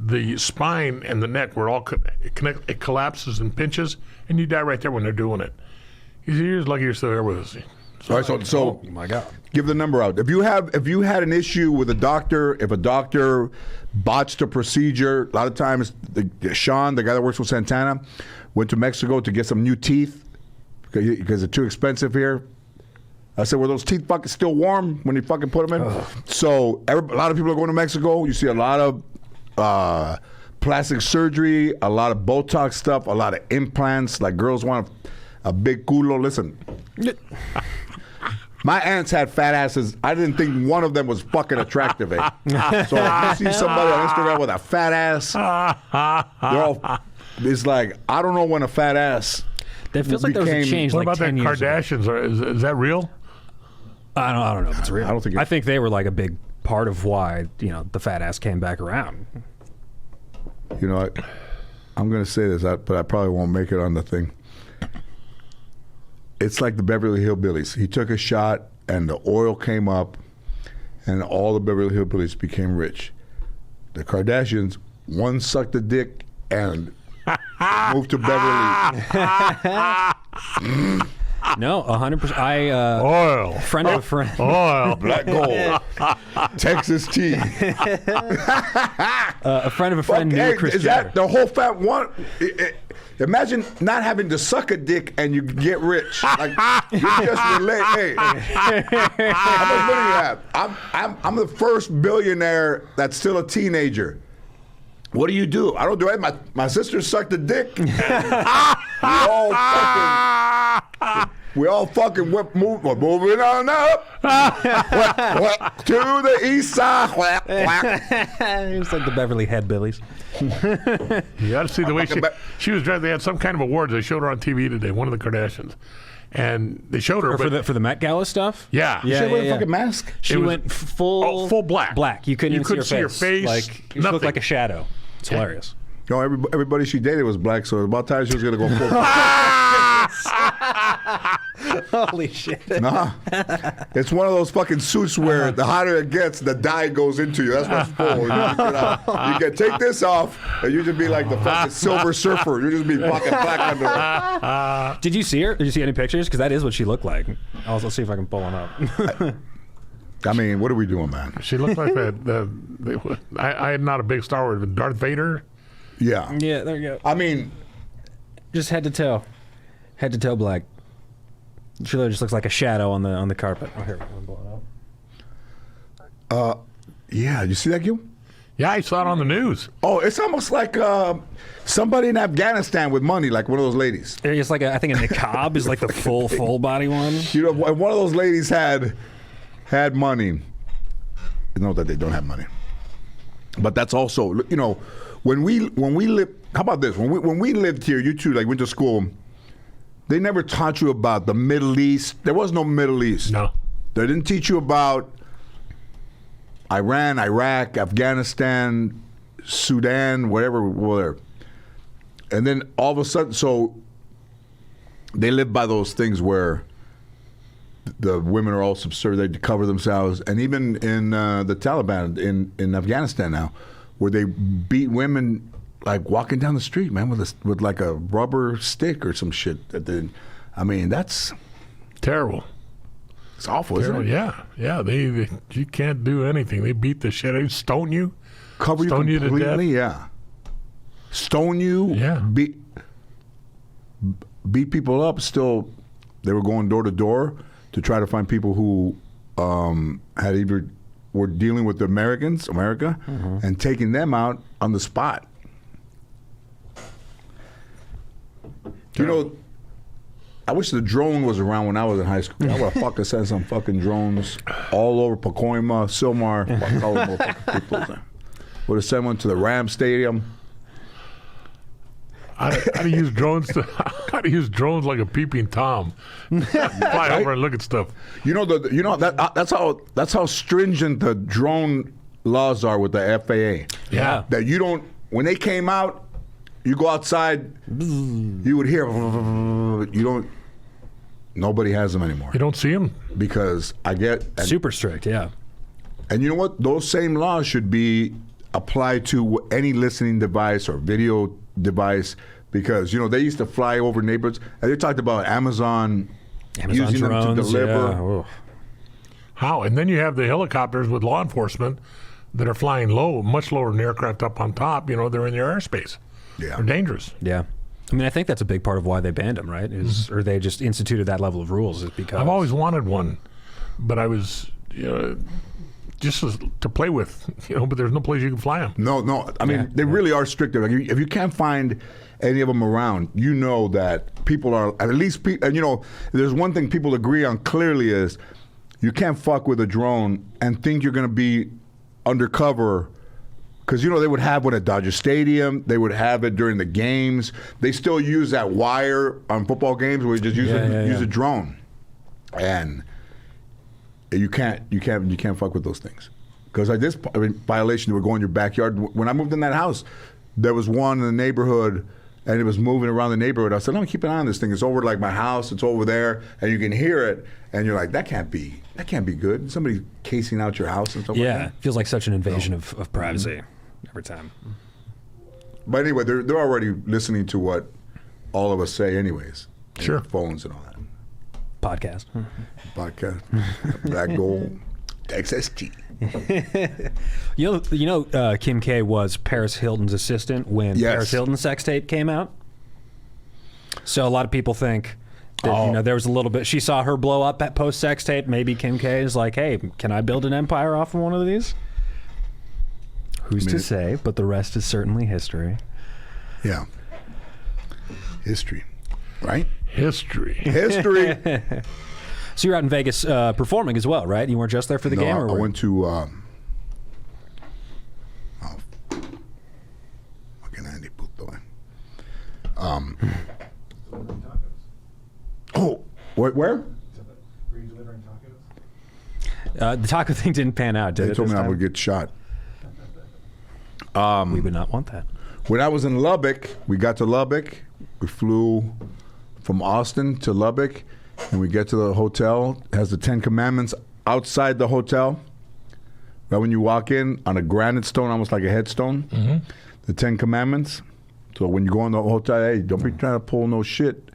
the spine and the neck were all it collapses and pinches, and you die right there when they're doing it." He said, "You're just lucky you're still here with us." All right, so Oh my God. give the number out. If you had an issue with a doctor, if a doctor botched a procedure, a lot of times Sean, the guy that works with Santana, went to Mexico to get some new teeth because they're too expensive here. I said, "Were those teeth fucking still warm when you fucking put them in?" So a lot of people are going to Mexico. You see a lot of plastic surgery, a lot of Botox stuff, a lot of implants. Like girls want a big culo. Listen, my aunts had fat asses. I didn't think one of them was fucking attractive. So if you see somebody on Instagram with a fat ass, it's like, I don't know when a fat ass. It feels like there was a change. What like about 10 that years ago. Kardashians? Is that real? I don't know if it's real. I don't think I think they were like a big part of why the fat ass came back around. I'm going to say this, but I probably won't make it on the thing. It's like the Beverly Hillbillies. He took a shot, and the oil came up, and all the Beverly Hillbillies became rich. The Kardashians, one sucked a dick and moved to Beverly. No, 100%. Oil. Friend of a friend. Oil. Black gold. Texas tea. A friend of a friend knew Chris Is Jenner. that the whole fat one? Imagine not having to suck a dick and you get rich. Like, you just relate. Hey, how much money you have? I'm the first billionaire that's still a teenager. What do? I don't do it. My sister sucked a dick. We all fucking we're moving on up. To the east side. It's like the Beverly Headbillies. You got to see the way she was dressed. They had some kind of awards. They showed her on TV today, one of the Kardashians. And they showed her. Or for the Met Gala stuff? Yeah. She Yeah, wear yeah, a fucking mask. She went full black. Black. You couldn't even see her face. Like, she nothing. looked like a shadow. It's hilarious. No, everybody she dated was black, so about time she was gonna go full black. Holy shit. Nah, it's one of those fucking suits where the hotter it gets, the dye goes into you. That's what it's for. You can take this off, and you just be like the fucking Silver Surfer. You just be fucking black under it. Did you see her? Did you see any pictures? Because that is what she looked like. I'll see if I can pull one up. I mean, what are we doing, man? She looked like that. I am not a big Star Wars, but Darth Vader. Yeah. Yeah, there you go. I mean, Just head to toe black. She literally just looks like a shadow on the carpet. Oh, here, I'm blowing up. yeah. You see that, Gil? Yeah, I saw it on the news. Oh, it's almost like somebody in Afghanistan with money, like one of those ladies. It's like I think a niqab is like the full body one. You know, one of those ladies had money. Not that they don't have money, but that's also, you know, when we live. How about this? When we lived here, you two like went to school. They never taught you about the Middle East. There was no Middle East. No. They didn't teach you about Iran, Iraq, Afghanistan, Sudan, whatever. And then all of a sudden, so they live by those things where the women are all subservient, they cover themselves. And even in the Taliban in Afghanistan now, where they beat women like walking down the street, man, with like a rubber stick or some shit. I mean, that's Terrible. it's awful, isn't it? Yeah. They you can't do anything. They beat the shit out of you, stone you. Cover Stone you you to completely, death. yeah. Stone you, Yeah. beat people up. Still, they were going door to door to try to find people who had either were dealing with the America, and taking them out on the spot. You know, I wish the drone was around when I was in high school. I would have fucking sent some fucking drones all over Pacoima, Silmar, all over motherfucking people. Would have sent one to the Ram Stadium. I'd use drones like a peeping Tom. Fly over and look at stuff. That's how stringent the drone laws are with the FAA. Yeah. That you don't, when they came out, you go outside, you would hear, nobody has them anymore. You don't see them? Because Super strict, yeah. And you know what? Those same laws should be applied to any listening device or video device, because they used to fly over neighborhoods, and they talked about Amazon using drones, them to deliver. yeah. How? And then you have the helicopters with law enforcement that are flying low, much lower than aircraft up on top. They're in your airspace. Yeah. They're dangerous. Yeah. I mean, I think that's a big part of why they banned them, right? Or they just instituted that level of rules is because... I've always wanted one, but I was, just to play with, but there's no place you can fly them. No. I mean, they really are strict. Like, if you can't find any of them around, you know that people are, at least, and there's one thing people agree on clearly is you can't fuck with a drone and think you're going to be undercover. Because, they would have one at Dodger Stadium. They would have it during the games. They still use that wire on football games where you just use a drone. And you can't fuck with those things. Because like this violation, they would go in your backyard. When I moved in that house, there was one in the neighborhood, and it was moving around the neighborhood. I said, let me keep an eye on this thing. It's over like my house. It's over there, and you can hear it. And you're like, that can't be good. Somebody casing out your house and stuff like that. Yeah, feels like such an invasion of privacy every time. But anyway, they're already listening to what all of us say anyways. Sure. Phones and all that. Podcast. Podcast. Black Gold. Texas T. Kim K was Paris Hilton's assistant when Paris Hilton's sex tape came out. So a lot of people think that, there was a little bit. She saw her blow up at post sex tape. Maybe Kim K is like, hey, can I build an empire off of one of these? Who's to say? But the rest is certainly history. Yeah. History. Right? History. So you're out in Vegas performing as well, right? You weren't just there for the game? I went to fucking Andy puto. Where? The taco thing didn't pan out, did They it? told this me I time? would get shot. We would not want that. When I was in Lubbock, we got to Lubbock. We flew from Austin to Lubbock, and we get to the hotel. It has the 10 Commandments outside the hotel. Right when you walk in, on a granite stone, almost like a headstone, the 10 Commandments. So when you go in the hotel, hey, don't be trying to pull no shit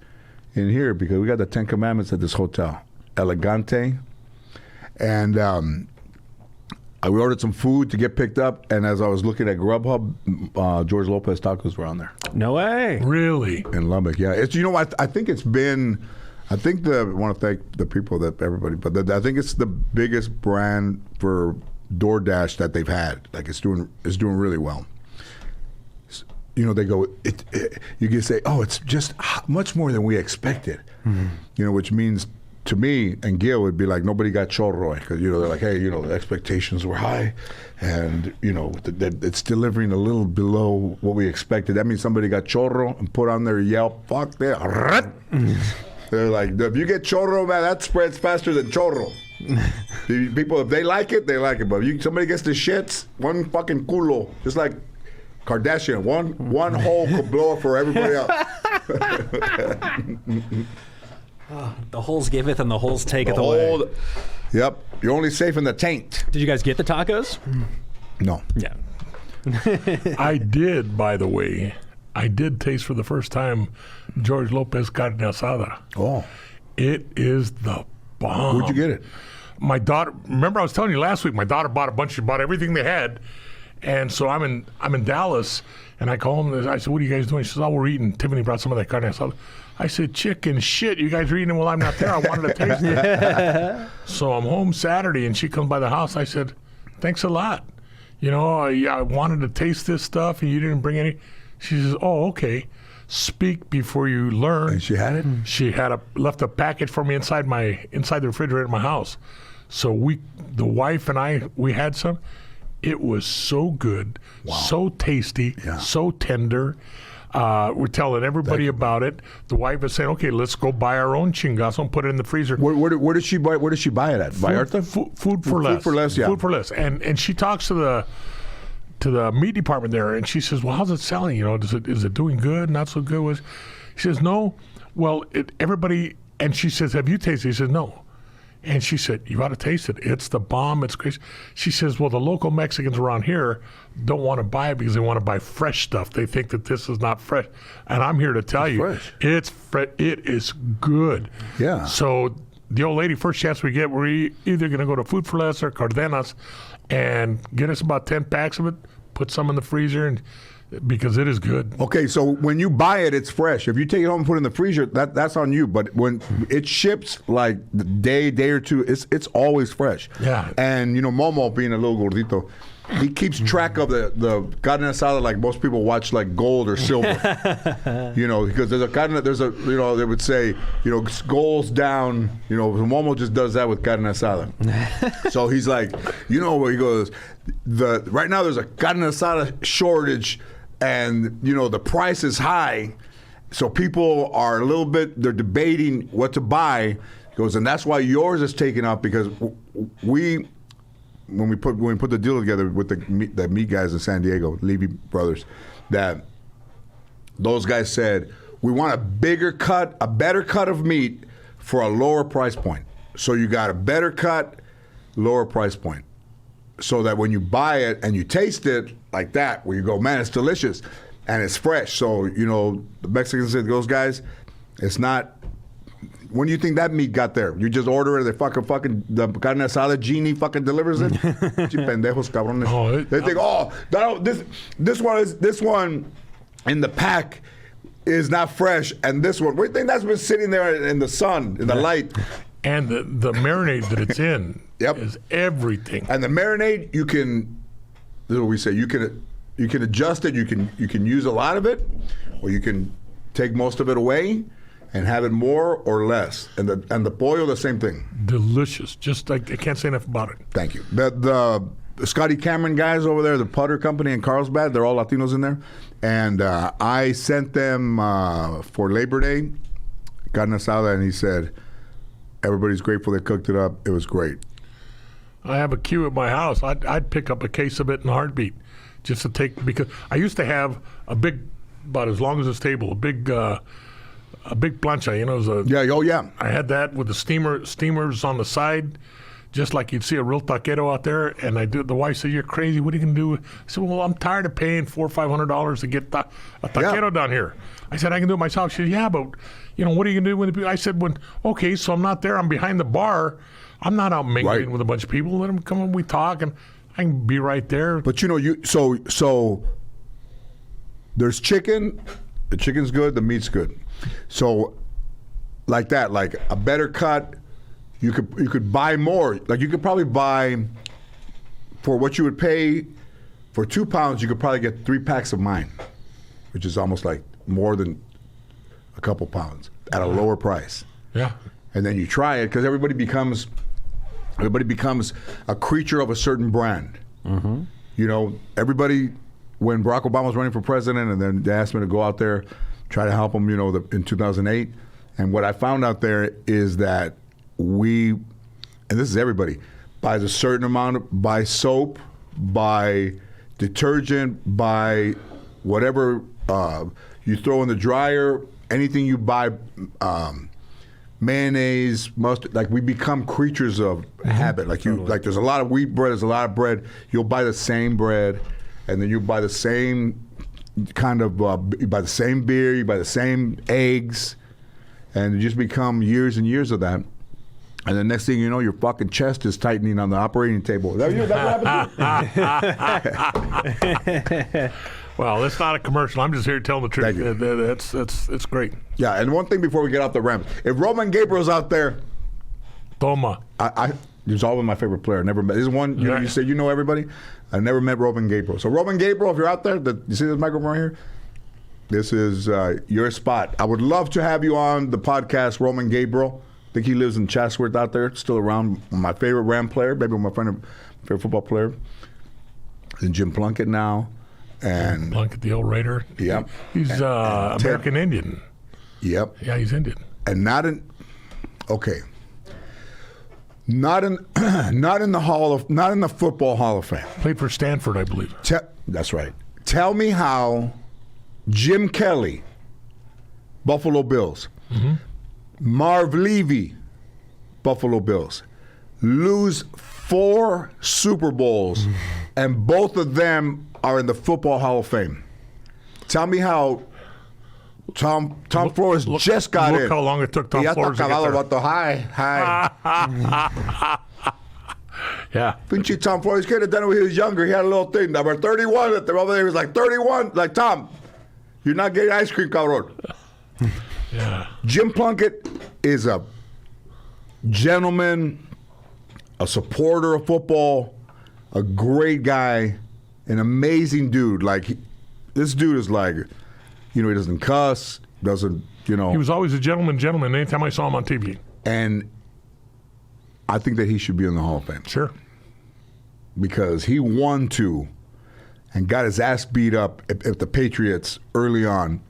in here because we got the 10 Commandments at this hotel. Elegante. And we ordered some food to get picked up, and as I was looking at Grubhub, George Lopez tacos were on there No way. Really? in Lubbock. Yeah, it's I think it's been. I think I want to thank the people everybody, but I think it's the biggest brand for DoorDash that they've had. Like it's doing really well. They go. You can say, oh, it's just much more than we expected. Which means. To me and Gil would be like nobody got chorro because they're like, hey, the expectations were high, and it's delivering a little below what we expected. That means somebody got chorro and put on their Yelp. Fuck that. They're like, if you get chorro, man, that spreads faster than chorro. People, if they like it, they like it. But if somebody gets the shits, one fucking culo, just like Kardashian, one hole could blow up for everybody else. The holes giveth and the holes taketh away. Yep. You're only safe in the taint. Did you guys get the tacos? No. Yeah. I did, by the way. I did taste for the first time George Lopez Carne asada. Oh. It is the bomb. Where'd you get it? My daughter. Remember, I was telling you last week. My daughter bought She bought everything they had, and so I'm in Dallas, and I call them. I said, "What are you guys doing?" She says, "Oh, we're eating." Tiffany brought some of that carne asada. I said, chicken shit, you guys are eating it while I'm not there. I wanted to taste it. So I'm home Saturday, and she comes by the house. I said, thanks a lot. I wanted to taste this stuff, and you didn't bring any. She says, oh, okay. Speak before you learn. And she had it? She had left a package for me inside the refrigerator in my house. So the wife and I, we had some. It was so good, so tasty, so tender. We're telling everybody about it. The wife is saying, "Okay, let's go buy our own chingazo and put it in the freezer." Where did she buy? Where did she buy it at? Vallarta? Food for less. Food for less, yeah. Food for less. And she talks to the meat department there, and she says, "Well, how's it selling? Is it doing good? Not so good?" She says, "No. Well, everybody." And she says, "Have you tasted it?" He says, "No." And she said, you ought to taste it. It's the bomb. It's crazy. She says, well, the local Mexicans around here don't want to buy it because they want to buy fresh stuff. They think that this is not fresh. And I'm here to tell you, fresh. It is good. Yeah. So the old lady, first chance we get, we're either going to go to Food for Less or Cardenas and get us about 10 packs of it, put some in the freezer, and because it is good. Okay, so when you buy it, it's fresh. If you take it home and put it in the freezer, that's on you. But when it ships like the day or two, it's always fresh. Yeah. And Momo being a little gordito, he keeps track of the carne asada like most people watch like gold or silver. Because they would say, goals down. Momo just does that with carne asada. So he's like, where he goes, right now there's a carne asada shortage. And, the price is high, so people are they're debating what to buy. He goes, and that's why yours is taken up because when we put the deal together with the meat guys in San Diego, Levy Brothers, that those guys said, we want a better cut of meat for a lower price point. So you got a better cut, lower price point. So that when you buy it and you taste it like that, where you go, man, it's delicious and it's fresh. So, the Mexicans said, those guys, it's not. When do you think that meat got there? You just order it, they fucking the carne asada genie fucking delivers it. Pendejos cabrones. They think, this one in the pack is not fresh, and this one, we think that's been sitting there in the sun, in the light. And the marinade that it's in is everything. And the marinade, this is what we say, you can adjust it, you can use a lot of it, or you can take most of it away and have it more or less. And the pollo, the same thing. Delicious. Just I can't say enough about it. Thank you. The Scotty Cameron guys over there, the putter company in Carlsbad, they're all Latinos in there. And I sent them for Labor Day, carne asada, and he said, Everybody's grateful they cooked it up. It was great. I have a queue at my house. I'd pick up a case of it in a heartbeat, just to take, because I used to have a big, about as long as this table, a big plancha. You know, it was a, Yeah. Oh yeah. I had that with the steamers on the side, just like you'd see a real taquero out there. And the wife said, "You're crazy. What are you gonna do?" I said, "Well, I'm tired of paying $400 or $500 to get a taquero down here." I said, "I can do it myself." She said, "Yeah, but you know, what are you gonna do when the people?" I said, okay, so I'm not there. I'm behind the bar. I'm not out mingling with a bunch of people. Let them come and we talk, and I can be right there." But you know, so there's chicken. The chicken's good. The meat's good. So like that, like a better cut. You could buy more. Like you could probably buy for what you would pay for 2 pounds. You could probably get 3 packs of mine, which is almost like more than a couple pounds at a lower price. Yeah. And then you try it because everybody becomes a creature of a certain brand. Mm-hmm. You know, everybody, when Barack Obama was running for president, and then they asked me to go out there, try to help him, you know, in 2008. And what I found out there is that and this is everybody, buys a certain amount, buy soap, buy detergent, buy whatever you throw in the dryer, anything you buy, mayonnaise, mustard. Like we become creatures of habit. Like like there's a lot of wheat bread, there's a lot of bread. You'll buy the same bread, and then you buy the same kind of, you buy the same beer, you buy the same eggs, and you just become years and years of that. And the next thing you know, your fucking chest is tightening on the operating table. That's what happened to you? Well, it's not a commercial. I'm just here telling the truth. Thank you. It's great. Yeah, and one thing before we get off the ramp, if Roman Gabriel's out there, Toma. he's always my favorite player. Never met. This is one. You said you know everybody. I never met Roman Gabriel. So Roman Gabriel, if you're out there, you see this microphone right here? This is your spot. I would love to have you on the podcast, Roman Gabriel. I think he lives in Chatsworth out there, still around. My favorite Ram player, maybe my favorite football player. He's in Jim Plunkett now. And Plunkett, the old Raider. Yep. He's American Indian. Yep. Yeah, he's Indian. And not in the Football Hall of Fame. Played for Stanford, I believe. That's right. Tell me how Jim Kelly, Buffalo Bills, Marv Levy, Buffalo Bills, lose 4 Super Bowls, and both of them are in the Football Hall of Fame. Tell me how Tom Flores just got in. Look how long it took Tom Flores to get there. Hi. Yeah. Pinche Tom Flores could have done it when he was younger. He had a little thing. Number 31 at the over there. He was like 31. Like, Tom, you're not getting ice cream, cabrón. Yeah. Jim Plunkett is a gentleman, a supporter of football, a great guy, an amazing dude. Like, this dude is like, you know, he doesn't cuss, doesn't, you know. He was always a gentleman anytime I saw him on TV. And I think that he should be in the Hall of Fame. Sure. Because he won 2 and got his ass beat up at the Patriots early on.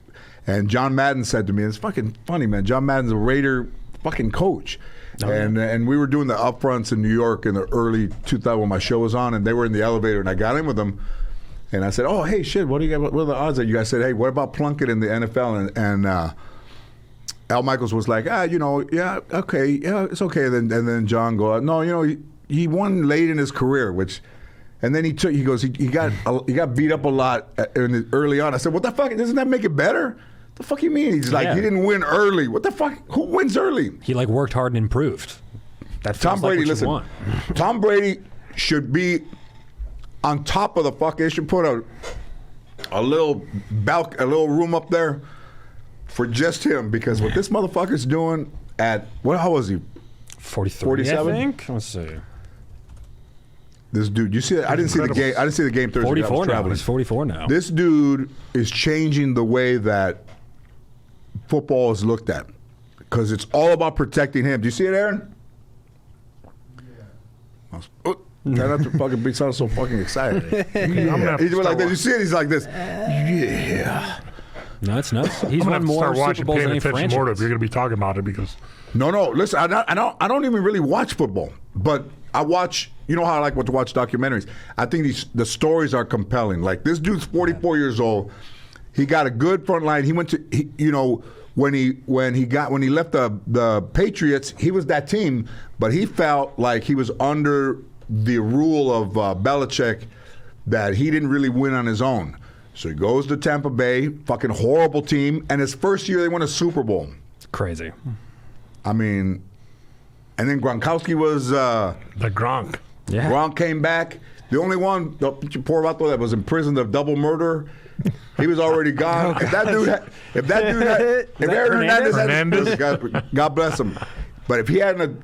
And John Madden said to me, it's fucking funny, man. John Madden's a Raider fucking coach. And we were doing the upfronts in New York in the early 2000 when my show was on, and they were in the elevator, and I got in with them. And I said, oh, hey, shit, what are the odds that you guys said, hey, what about Plunkett in the NFL? And Al Michaels was like, you know, yeah, okay, yeah, it's okay. And then John go, no, you know, he won late in his career, and then he got beat up a lot early on. I said, what the fuck? Doesn't that make it better? The fuck you mean? He's like, he didn't win early. What the fuck? Who wins early? He worked hard and improved. That Tom Brady, like listen. Tom Brady should be on top of the fucking. They should put a little room up there for just him, because what this motherfucker's doing at how was he? 43, 47? I think. Let's see. This dude, you see that? I didn't see the game. I didn't see the game Thursday. 44 now. He's 44 now. This dude is changing the way that football is looked at, because it's all about protecting him. Do you see it, Aaron? Yeah. Try not to fucking be sound so fucking excited. I'm gonna have to He's start like this. watching. You see it? He's like this. Yeah. No, it's nuts. He's I'm gonna won have to more start Super watching, Bowls paying than any attention more to franchise. if you're going to be talking about it because No. Listen, I don't even really watch football, but I watch. You know how I like to watch documentaries. I think the stories are compelling. Like this dude's 44 years old. He got a good front line. He went to when he left the Patriots, he was that team, but he felt like he was under the rule of Belichick, that he didn't really win on his own. So he goes to Tampa Bay, fucking horrible team, and his first year they won a Super Bowl. Crazy. I mean, and then Gronkowski was the Gronk. Yeah. Gronk came back. The only one, the poor vato that was in prison of double murder, he was already gone. If that dude had Aaron Hernandez, God bless him. But if he hadn't,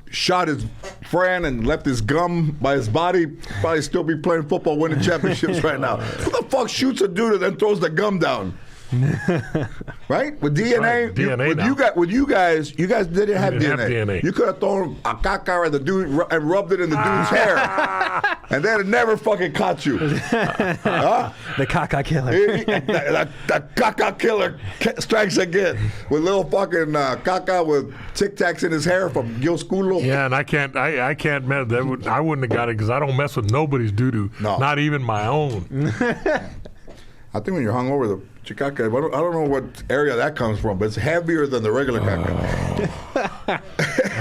shot his friend and left his gum by his body, probably still be playing football, winning championships right now. Who the fuck shoots a dude and then throws the gum down? Right? With DNA, right. you guys didn't have DNA. You could have thrown a caca at the dude and rubbed it in the dude's hair, and they'd have never fucking caught you. Huh? The caca killer. The caca killer strikes again with little fucking caca with Tic Tacs in his hair from Gil Carrillo. Yeah, and I can't mess that. I wouldn't have got it because I don't mess with nobody's doo doo, not even my own. I think when you're hungover, the chicaca, I don't know what area that comes from, but it's heavier than the regular caca.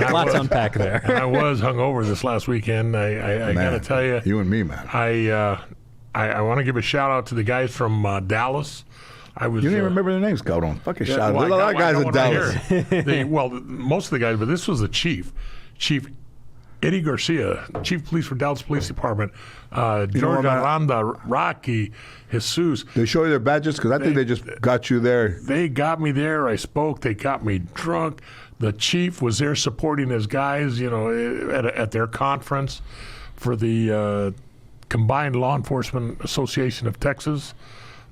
A lot to unpack there. And I was hungover this last weekend. I got to tell you. You and me, man. I want to give a shout out to the guys from Dallas. You didn't even remember their names, Cabrón. Fucking shout out. Well, There's a lot of guys in Dallas. Most of the guys, but this was the chief. Chief Eddie Garcia, Chief Police for Dallas Police Department, George Aranda, Rocky, Jesus. They show you their badges? Because I think they just got you there. They got me there. I spoke. They got me drunk. The chief was there supporting his guys, at their conference for the Combined Law Enforcement Association of Texas.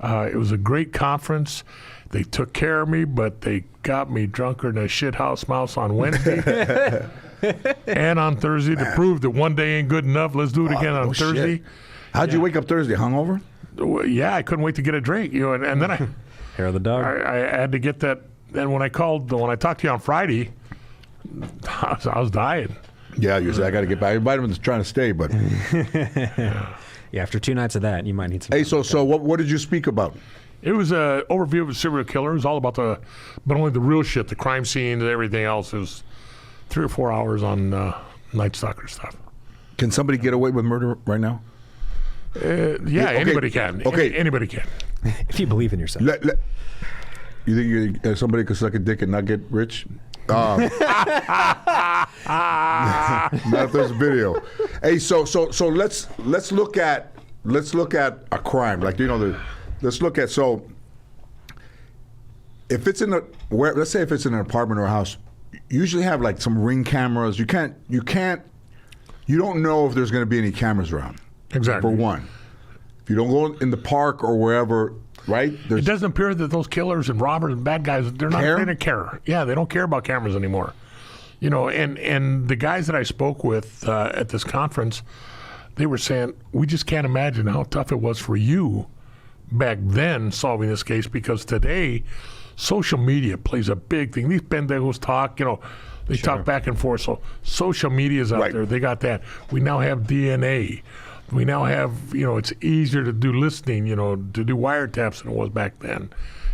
It was a great conference. They took care of me, but they got me drunker than a shithouse mouse on Wednesday. And on Thursday to prove that one day ain't good enough. Let's do it again on Thursday. Shit. How'd you wake up Thursday? Hungover? Yeah, I couldn't wait to get a drink. And then Hair of the dog. I had to get that. And when I talked to you on Friday, I was dying. Yeah, you said I got to get back. Everybody's trying to stay, but Yeah, after 2 nights of that, you might need some. hey, so what did you speak about? It was an overview of a serial killer. It was all about but only the real shit, the crime scenes and everything else. It was 3 or 4 hours on Night Stalker stuff. Can somebody get away with murder right now? Yeah, anybody can. Okay. Anybody can. If you believe in yourself. You think somebody could suck a dick and not get rich? Not if there's a video. Hey, so let's look at a crime. Like let's look at if it's let's say if it's in an apartment or a house, you usually have like some Ring cameras. You don't know if there's going to be any cameras around. Exactly. For one, if you don't go in the park or wherever, right? It doesn't appear that those killers and robbers and bad guys, they're not afraid of care. Yeah, they don't care about cameras anymore. And the guys that I spoke with at this conference, they were saying, we just can't imagine how tough it was for you back then solving this case, because today social media plays a big thing. These pendejos talk, they talk back and forth. So social media is out there. They got that. We now have DNA. We now have, it's easier to do listening, to do wiretaps than it was back then.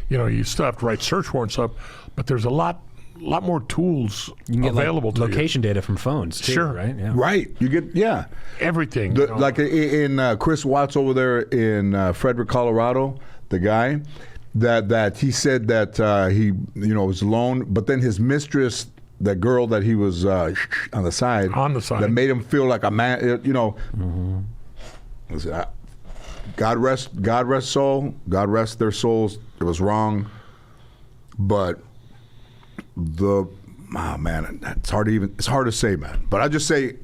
You still have to write search warrants up, but there's a lot more tools You can get available to location data from phones, too, Sure. right? Yeah. Right. You get everything. Like in Chris Watts over there in Frederick, Colorado, the guy that he said that he was alone, but then his mistress, that girl that he was on the side, that made him feel like a man. Mm-hmm. Listen, God rest soul. God rest their souls. It was wrong, but man, it's hard to say, man. But I'll just say,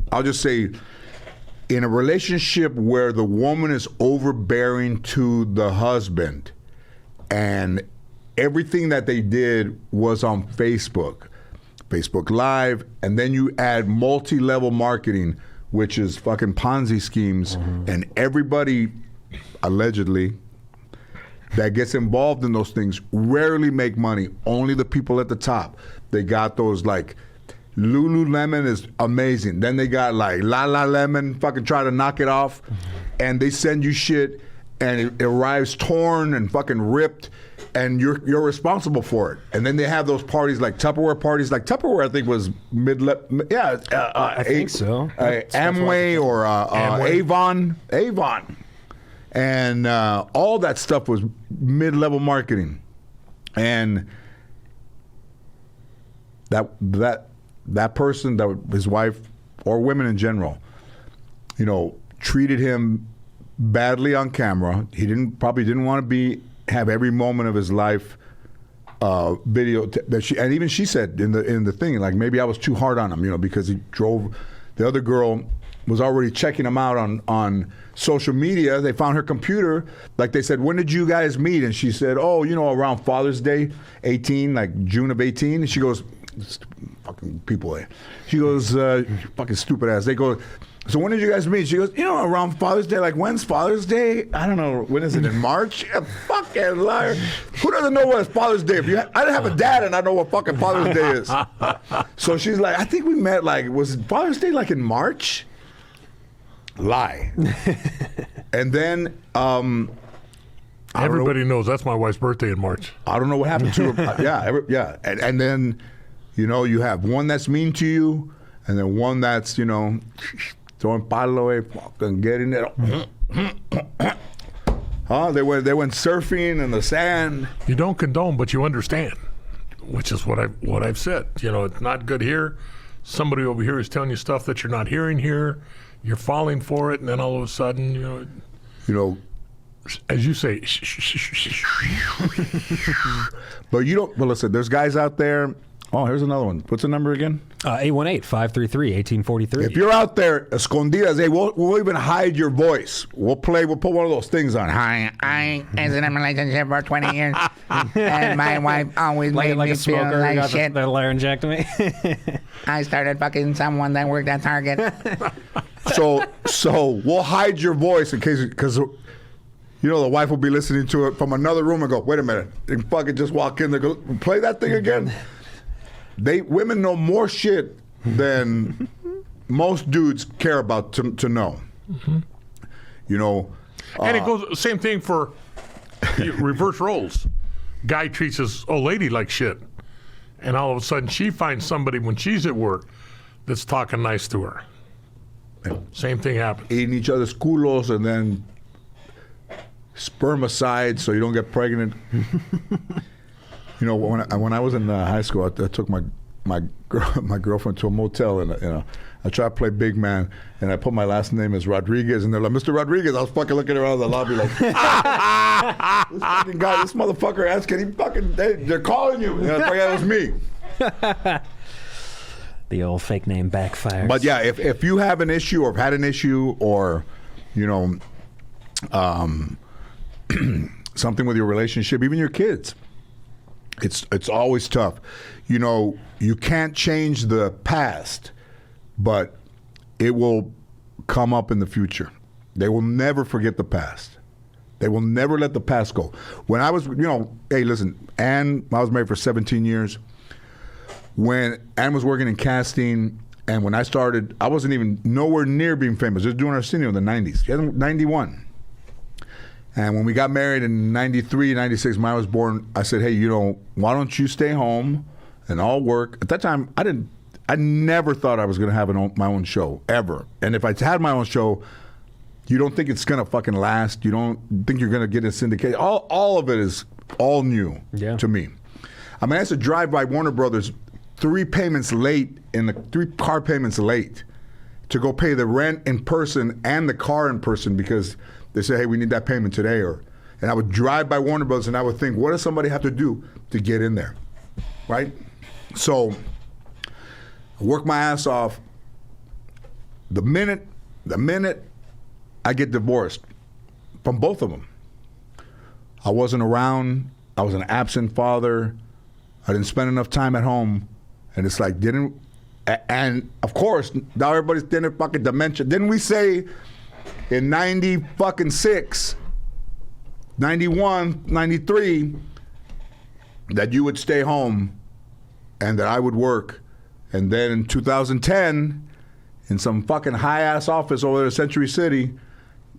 in a relationship where the woman is overbearing to the husband, and everything that they did was on Facebook Live, and then you add multi-level marketing, which is fucking Ponzi schemes, and everybody allegedly that gets involved in those things rarely make money. Only the people at the top. They got those like Lululemon is amazing. Then they got like La La Lemon, fucking try to knock it off, and they send you shit, and it arrives torn and fucking ripped, and you're responsible for it. And then they have those parties like Tupperware parties. Like Tupperware, I think was I think so. Amway or Avon, and all that stuff was mid-level marketing, and that person, his wife or women in general, treated him badly on camera. He probably didn't want to have every moment of his life video and even she said in the thing, like, maybe I was too hard on him, because he drove. The other girl was already checking him out on social media. They found her computer. Like, they said, when did you guys meet? And she said, oh, around Father's Day, 18, like June of 18. And she goes, fucking people. She goes, fucking stupid ass. They go, so when did you guys meet? She goes, around Father's Day. Like, when's Father's Day? I don't know. When is it? In March? Yeah, fucking liar. Who doesn't know what Father's Day? I didn't have a dad, and I know what fucking Father's Day is. So she's like, I think we met, like, was Father's Day like in March? Lie. And then everybody knows that's my wife's birthday in March. I don't know what happened to her. Yeah. And then, you have one that's mean to you, and then one that's, throwing palo away, fucking getting it. They went surfing in the sand. You don't condone, but you understand, which is what I've said. It's not good here. Somebody over here is telling you stuff that you're not hearing here. You're falling for it, and then all of a sudden, as you say, but you don't. Well, listen, there's guys out there. Oh, here's another one. What's the number again? 818-533-1843. If you're out there, escondidas, hey, we'll even hide your voice. We'll put one of those things on. I was in a relationship for 20 years, and my wife always made like me a smoker feel like shit. the laryngectomy. I started fucking someone that worked at Target. So we'll hide your voice in case, because the wife will be listening to it from another room and go, wait a minute, and fucking just walk in there, go play that thing again. Women know more shit than most dudes care about to know. Mm-hmm. And it goes same thing for reverse roles. Guy treats his old lady like shit, and all of a sudden she finds somebody when she's at work that's talking nice to her. Same thing happens. Eating each other's culos and then spermicide so you don't get pregnant. When I was in high school, I took my girlfriend to a motel, and I tried to play big man, and I put my last name as Rodriguez, and they're like, Mr. Rodriguez. I was fucking looking around the lobby like, this fucking guy, this motherfucker asked, can he fucking? They're calling you. And I thought that was me. The old fake name backfires. But yeah, if you have an issue or have had an issue or, something with your relationship, even your kids, it's always tough. You can't change the past, but it will come up in the future. They will never forget the past. They will never let the past go. When I was, hey, listen, Ann, I was married for 17 years. When Ann was working in casting, and when I started, I wasn't even nowhere near being famous. Just doing Arsenio in the 90s. She had 91. And when we got married in 93, 96, when I was born, I said, hey, why don't you stay home and I'll work. At that time, I never thought I was going to have my own show, ever. And if I had my own show, you don't think it's going to fucking last. You don't think you're going to get a syndication. All of it is all new to me. I mean, I used to drive by Warner Brothers 3 car payments late to go pay the rent in person and the car in person because they say, hey, we need that payment today. And I would drive by Warner Brothers and I would think, what does somebody have to do to get in there, right? So I work my ass off. The minute I get divorced from both of them, I wasn't around. I was an absent father. I didn't spend enough time at home. And it's like, and of course, now everybody's getting fucking dementia. Didn't we say in 96 91, 93, that you would stay home and that I would work. And then in 2010, in some fucking high-ass office over there in Century City,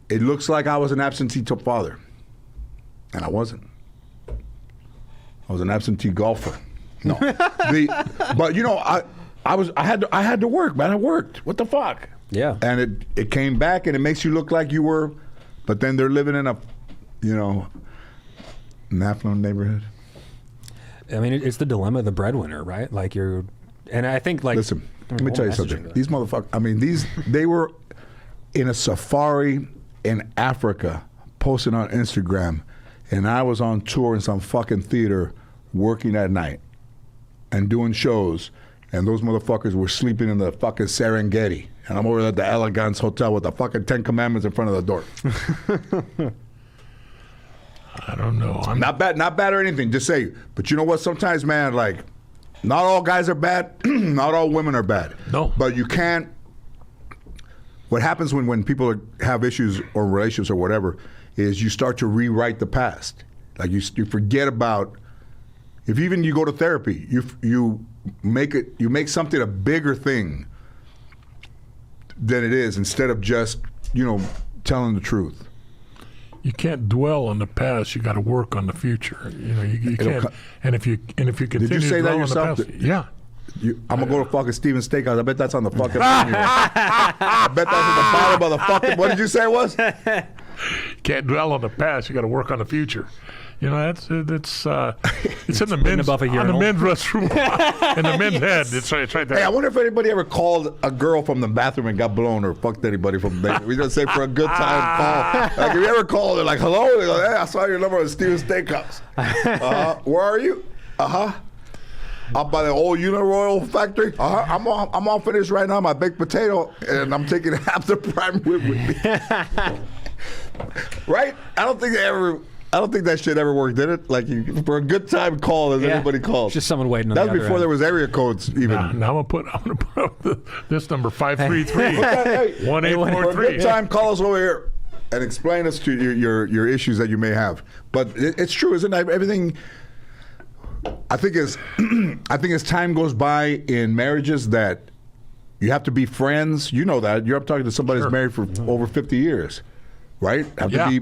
it looks like I was an absentee father. And I wasn't. I was an absentee golfer. No. But you know, I had to work, man. I worked. What the fuck? Yeah. And it came back, and it makes you look like you were, but then they're living in a, you know, an affluent neighborhood. I mean, it's the dilemma of the breadwinner, right? Like and I think like. Listen, let me tell you something. These motherfuckers. I mean, they were in a safari in Africa, posting on Instagram, and I was on tour in some fucking theater, working at night, and doing shows. And those motherfuckers were sleeping in the fucking Serengeti. And I'm over at the Elegance Hotel with the fucking 10 Commandments in front of the door. I don't know. Not bad or anything. Just say, but you know what? Sometimes, man, like, not all guys are bad. Not all women are bad. No. But you can't. What happens when people have issues or relationships or whatever is you start to rewrite the past. Like you forget about. If even you go to therapy, you make something a bigger thing than it is, instead of just, you know, telling the truth. You can't dwell on the past. You got to work on the future. You know, you can't. And if you continue Did you say to that dwell yourself? on the past, yeah. I'm gonna go to fucking Steven's Steakhouse. I bet that's on the fucking menu. I bet that's at the bottom of the fucking. What did you say it was? Can't dwell on the past. You got to work on the future. You know, it's in the men's above a on the urinal. men's restroom in the men's head. It's right there. Hey, I wonder if anybody ever called a girl from the bathroom and got blown, or fucked anybody from the bathroom. We just say for a good time call. Like if you ever called, they're like, "Hello," they go, "Hey, I saw your number on Steven's Steakhouse." Where are you? Up by the old Uniroyal factory. I'm all finished right now. My baked potato, and I'm taking half the prime rib with me. Right? I don't think that shit ever worked, did it? Like for a good time call, as anybody called. Just someone waiting on That the was other before end. there was area codes even. Now I'm gonna put up this number 533 For a 1843. good time, call us over here and explain us to your issues that you may have. But it's true, isn't it? Everything. I think as time goes by in marriages that you have to be friends. You know that you're up talking to somebody who's married for over 50 years, right? Have to be.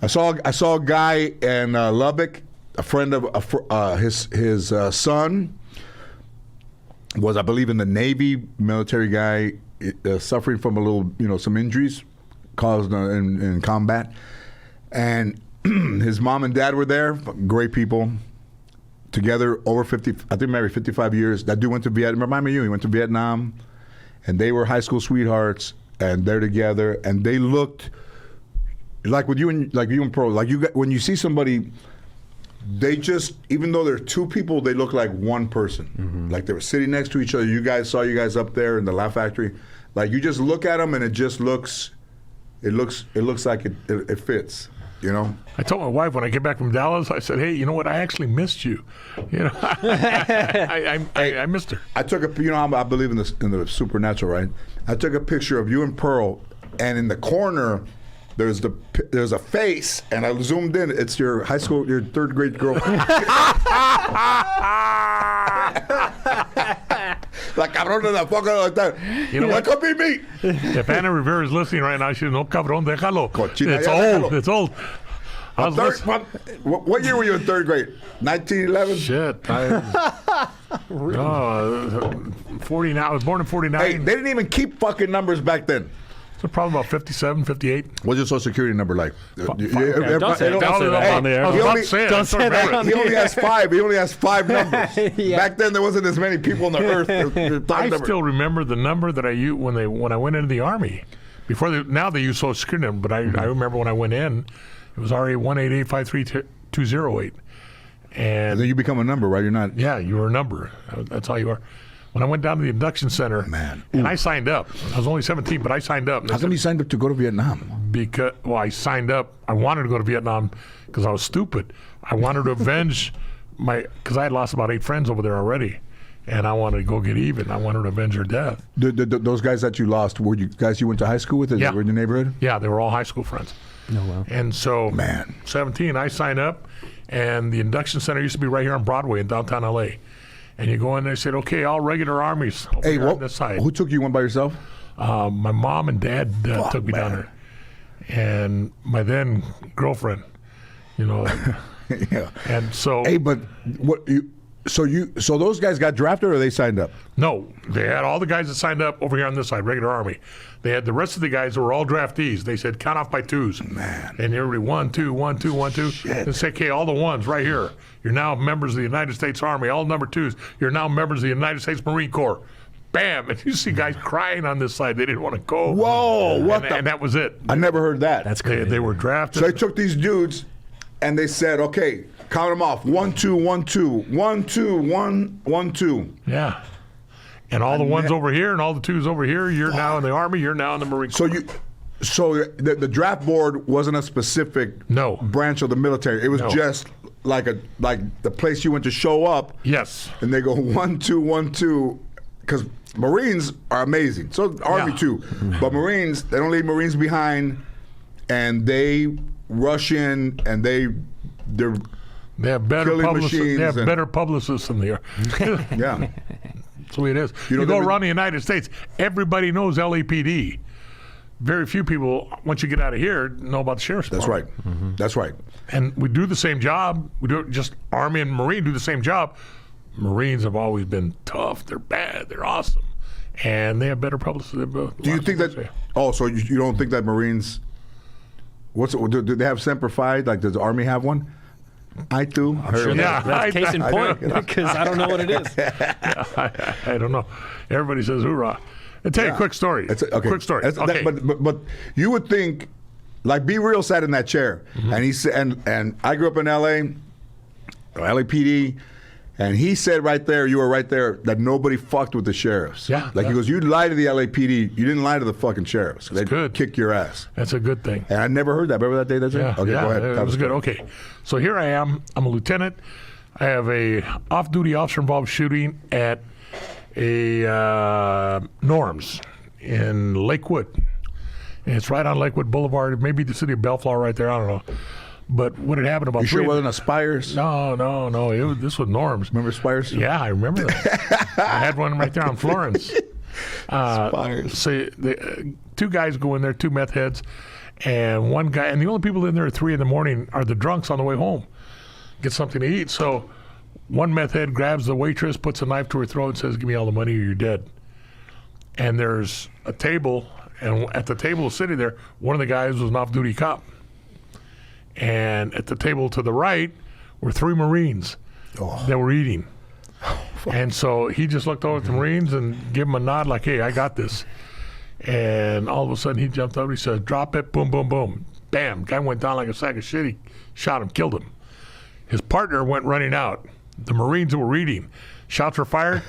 I saw a guy in Lubbock, a friend of his son was, I believe, in the Navy, military guy, suffering from a little, some injuries caused in combat, and his mom and dad were there, great people. Together over 50, I think married 55 years. That dude went to Vietnam. Remind me of you. He went to Vietnam, and they were high school sweethearts, and they're together, and they looked like with you and Pro. Like when you see somebody, they just, even though they're two people, they look like one person. Mm-hmm. Like they were sitting next to each other. You guys saw you guys up there in the Laugh Factory. Like you just look at them, and it just looks, it looks like it fits. You know, I told my wife when I get back from Dallas, I said, "Hey, you know what? I actually missed you. You know, I missed her." I took I believe in the supernatural, right? I took a picture of you and Pearl, and in the corner, there's a face, and I zoomed in. It's your high school, your third grade girlfriend. Like cabrón de la fucker like that. You know that could be me. If Anna Rivera is listening right now, she's no cabrón, déjalo. Cochina, It's ya old. déjalo. It's old. What year were you in third grade? 1911. Shit. 49. I was born in 49. Hey, they didn't even keep fucking numbers back then. So probably about 57, 58. What's your social security number like? Don't say that on the air. I was about to say it. Don't say that on He only has five. He only has five numbers. Yeah. Back then, there wasn't as many people on the earth. I still remember the number that I used when I went into the Army. Now they use Social Security number, but I remember when I went in, it was RA 188532008. And then you become a number, right? You're not. Yeah, you were a number. That's all you are. When I went down to the induction center, and I signed up. I was only 17, but I signed up. How come you signed up to go to Vietnam? Because, I signed up. I wanted to go to Vietnam because I was stupid. I wanted to avenge because I had lost about 8 friends over there already, and I wanted to go get even. I wanted to avenge their death. Those guys that you lost, were you guys you went to high school with? Yeah. Were in your neighborhood? Yeah, they were all high school friends. Oh, wow. And so, Man. 17, I signed up, and the induction center used to be right here on Broadway in downtown L.A. And you go in there and said, okay, all regular armies over Hey, here on this side. who took you one by yourself? My mom and dad took me down there. And my then girlfriend, Yeah. And so, Hey, but so those guys got drafted or they signed up? no, they had all the guys that signed up over here on this side, regular Army. They had the rest of the guys that were all draftees. They said, count off by twos. Man. And everybody, 1, 2, 1, 2, 1, 2. Shit. And say, okay, all the ones right here. You're now members of the United States Army. All number twos. You're now members of the United States Marine Corps. Bam. And you see guys crying on this side. They didn't want to go. Whoa, what and, the? and that was it. I never heard that. That's They, crazy. they were drafted. So they took these dudes and they said, okay, count them off. 1, 2, 1, 2. 1, 2, 1, 1, 2. Yeah. And all the ones over here and all the twos over here, you're now in the Army, you're now in the Marine Corps. So the draft board wasn't a specific No. branch of the military. It was No. just like the place you went to show up. Yes. And they go 1, 2, 1, 2, because Marines are amazing. So Army Yeah. too, but Marines, they don't leave Marines behind, and they rush in and they're They have better killing publicists. machines They have and- better publicists than they are. yeah. That's the way it is. You know, You go there was- around the United States, everybody knows LAPD. Very few people, once you get out of here, know about the sheriff's That's department. right. That's right. And we do the same job. We do just Army and Marine do the same job. Marines have always been tough. They're bad. They're awesome, and they have better publicists. Do you think that? Oh, so you don't think that Marines? Do they have Semper Fi? Like, does the Army have one? I do. Sure, Yeah, that's case in I point, do. because I don't know what it is. I don't know. Everybody says hoorah. I'll tell you a quick story. Okay. Quick story. That's- Okay. but you would think, like, Be Real sat in that chair, and he said, and I grew up in L.A., LAPD, and he said right there, you were right there, that nobody fucked with the sheriffs. Yeah, Like, yeah. he goes, you lied to the LAPD, you didn't lie to the fucking sheriffs. They good. kick your ass. That's a good thing. And I never heard that. Remember that day? Yeah, Okay, yeah, go ahead. It Tell was the good. story. Okay, so here I am. I'm a lieutenant. I have a off-duty officer-involved shooting at a Norms in Lakewood. And it's right on Lakewood Boulevard. Maybe the city of Bellflower right there. I don't know. But what had happened about You sure it three- wasn't Aspires? No. This was Norms. Remember Aspires? Yeah, I remember that. I had one right there on Florence. Aspires. So the two guys go in there, two meth heads, and one guy, and the only people in there at 3 a.m. are the drunks on the way home. Get something to eat. So one meth head grabs the waitress, puts a knife to her throat, and says, "Give me all the money or you're dead." And there's a table, and at the table sitting there, one of the guys was an off-duty cop. And at the table to the right were 3 Marines that were eating. And so he just looked over at the Marines and gave them a nod like, "Hey, I got this." And all of a sudden he jumped up, he said, "Drop it," boom, boom, boom. Bam, guy went down like a sack of shit. He shot him, killed him. His partner went running out. The Marines that were eating, shots were fired.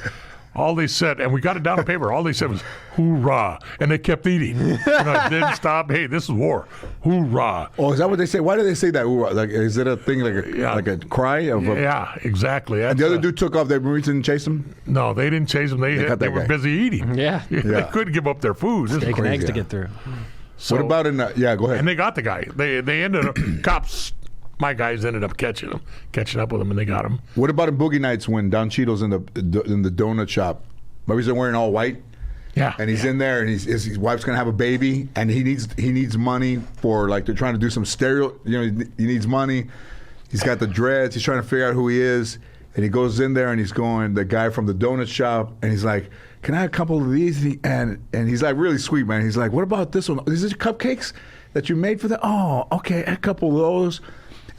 All they said, and we got it down on paper, all they said was, "Hoorah." And they kept eating. It didn't stop. Hey, this is war. Hoorah. Oh, is that what they say? Why do they say that? Like, is it a thing like a cry of a? Yeah, exactly. And the other dude took off. The Marines didn't chase him. No, they didn't chase them. They cut that were guy. busy eating. Yeah. They couldn't give up their food. This is Taking crazy. eggs to get through. So- What about in? Yeah, go ahead. And they got the guy. They ended up, cops, my guys ended up catching up with him, and they got him. What about in Boogie Nights when Don Cheadle's in the donut shop? Remember he's wearing all white, Yeah. and he's in there, and his wife's gonna have a baby, and he needs money for, like, they're trying to do some stereo. He needs money. He's got the dreads. He's trying to figure out who he is, and he goes in there, and he's going, the guy from the donut shop, and he's like, "Can I have a couple of these?" And he's like really sweet, man. He's like, "What about this one? Is this cupcakes that you made for that?" "Oh, okay, a couple of those."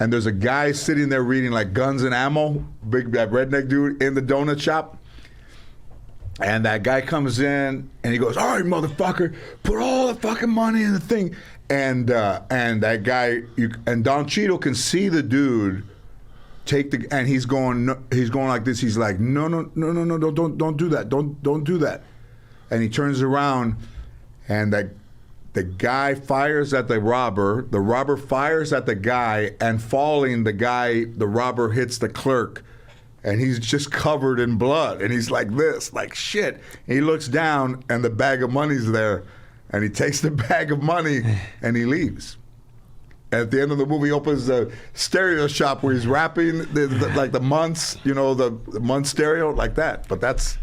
And there's a guy sitting there reading like Guns and Ammo, that redneck dude in the donut shop. And that guy comes in and he goes, "All right, motherfucker, put all the fucking money in the thing." And that guy, and Don Cheadle can see the dude take and he's going like this. He's like, "No, don't do that, don't do that." And he turns around, and the guy fires at the robber. The robber fires at the guy, and falling, the robber hits the clerk. And he's just covered in blood. And he's like this, like shit. And he looks down, and the bag of money's there. And he takes the bag of money, and he leaves. At the end of the movie, he opens the stereo shop where he's rapping like the months, the month stereo like that. But that's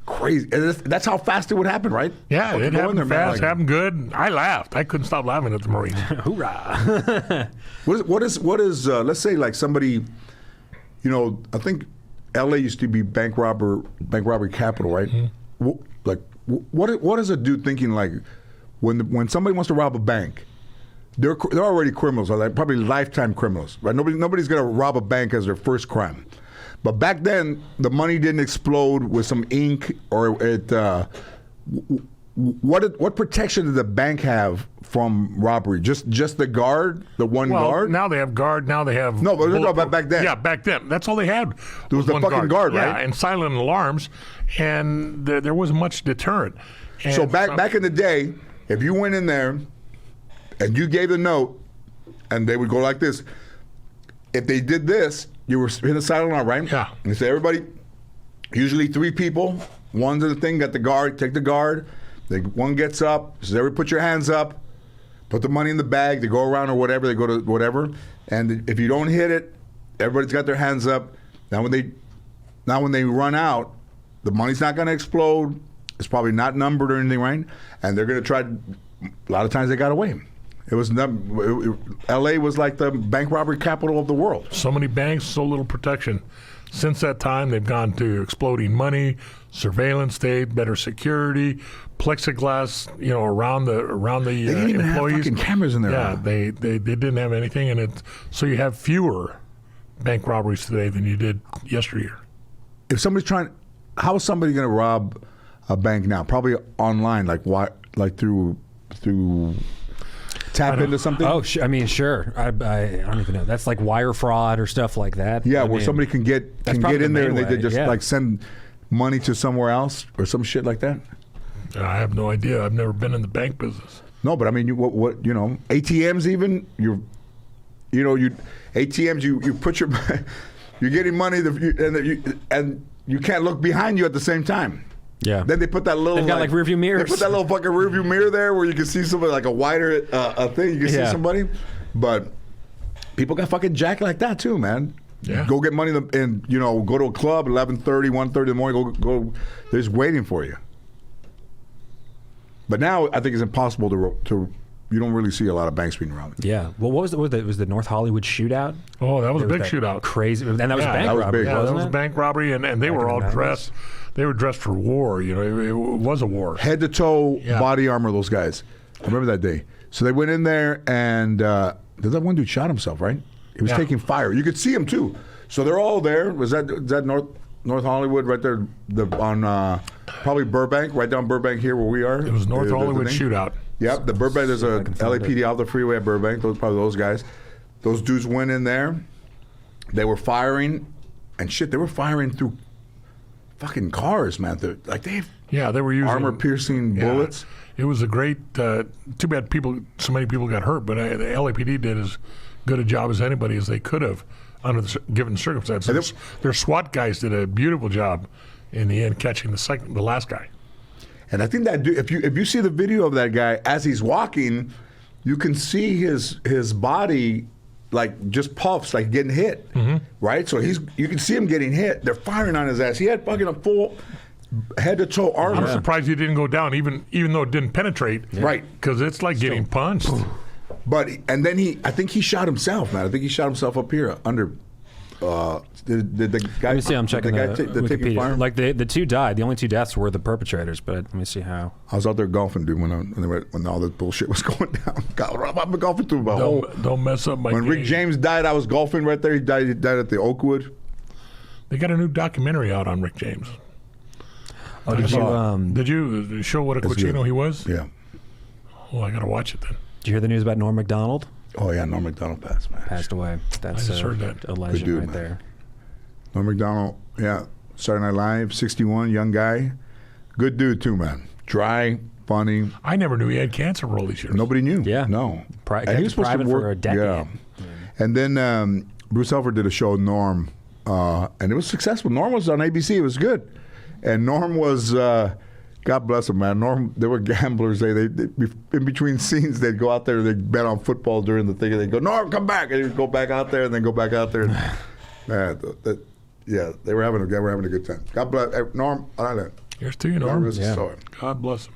crazy. And that's how fast it would happen, right? Yeah, Fucking it go in happened there, man, fast, happened good. I laughed. I couldn't stop laughing at the Marines. Hoorah. What is let's say like somebody, I think L.A. used to be bank robbery capital, right? What is a dude thinking like when somebody wants to rob a bank? They're already criminals, like probably lifetime criminals, right? Nobody's gonna rob a bank as their first crime. But back then, the money didn't explode with some ink or it. What protection did the bank have from robbery? Just the guard, the one guard. Now they have guard. Now they have no, but back then. Yeah, back then. That's all they had. There was the one fucking guard, right? Yeah, and silent alarms, and there wasn't much deterrent. And so back in the day, if you went in there and you gave the note, and they would go like this. If they did this, you were in a silent alarm, right? Yeah. And say everybody, usually 3 people, one's in the thing, got the guard, take the guard. One gets up, says, everybody put your hands up, put the money in the bag, they go around or whatever, they go to whatever. And if you don't hit it, everybody's got their hands up. Now when they run out, the money's not gonna explode. It's probably not numbered or anything, right? And they're gonna try, a lot of times they got away. L.A. was like the bank robbery capital of the world. So many banks, so little protection. Since that time, they've gone to exploding money, surveillance state, better security, plexiglass, around the They didn't even employees. have fucking cameras in there. Yeah, they didn't have anything, and so you have fewer bank robberies today than you did yesteryear. If somebody's how is somebody going to rob a bank now? Probably online, like through tap into something. Oh, sure. I don't even know. That's like wire fraud or stuff like that. Yeah, where somebody can get in there and they just like send money to somewhere else or some shit like that. I have no idea. I've never been in the bank business. No, but I mean, ATMs even ATMs you put your you're getting money and you can't look behind you at the same time. Yeah. Then they put that little. They've got like rearview mirrors. They put that little fucking rearview mirror there where you can see somebody, like a wider thing. You can see somebody, but people got fucking jacked like that too, man. Yeah. Go get money and go to a club 11:30, 1:30 in the morning. Go. They're just waiting for you. But now I think it's impossible to. You don't really see a lot of banks being robbed. Yeah. Well, what was the North Hollywood shootout? Oh, that was a big shootout. Crazy, and that was a bank that was robbery. big. Yeah, that wasn't was it? a bank robbery, and they were all dressed. They were dressed for war. It was a war. Head to toe body armor. Those guys. I remember that day. So they went in there, and that one dude shot himself. Right? He was taking fire. You could see him too. So they're all there. Was that North Hollywood right there? On probably Burbank, right down Burbank here where we are. It was North Hollywood shootout. Yep, the Burbank. There's a LAPD off the freeway at Burbank. Probably those guys. Those dudes went in there. They were firing, and shit. They were firing through fucking cars, man. They were using armor-piercing bullets. It was a great. Too bad so many people got hurt, but the LAPD did as good a job as anybody as they could have under the given circumstances. Their SWAT guys did a beautiful job in the end, catching the last guy. And I think that dude, if you see the video of that guy as he's walking, you can see his body like just puffs, like getting hit, right? So you can see him getting hit. They're firing on his ass. He had fucking a full head to toe armor. I'm surprised he didn't go down, even though it didn't penetrate. Right, because it's like getting punched. But and then I think he shot himself, man. I think he shot himself up here under. Did the guy? Let me see. I'm checking the taking fire? Wikipedia. Like the two died. The only 2 deaths were the perpetrators. But let me see how. I was out there golfing, dude, when all this bullshit was going down. God, I've been golfing through my whole. Don't mess up my. When game. Rick James died, I was golfing right there. He died at the Oakwood. They got a new documentary out on Rick James. Oh, did you show what a cochino he was? Yeah. Oh, I gotta watch it then. Did you hear the news about Norm Macdonald? Oh yeah, Norm Macdonald passed away. That's I just heard that. a legend dude, right man. there. Norm Macdonald, yeah. Saturday Night Live, 61, young guy. Good dude too, man. Dry, funny. I never knew he had cancer for all these years. Nobody knew. Yeah. No. And he was supposed to work for a decade. Yeah. And then Bruce Elford did a show, Norm, and it was successful. Norm was on ABC. It was good. And Norm was God bless them, man. Norm, they were gamblers. They in between scenes, they'd go out there. They'd bet on football during the thing. And they'd go, Norm, come back, and he'd go back out there, and then go back out there. And, man, they were having a good time. God bless Norm. Here's to you, Norm. Yeah. God bless him.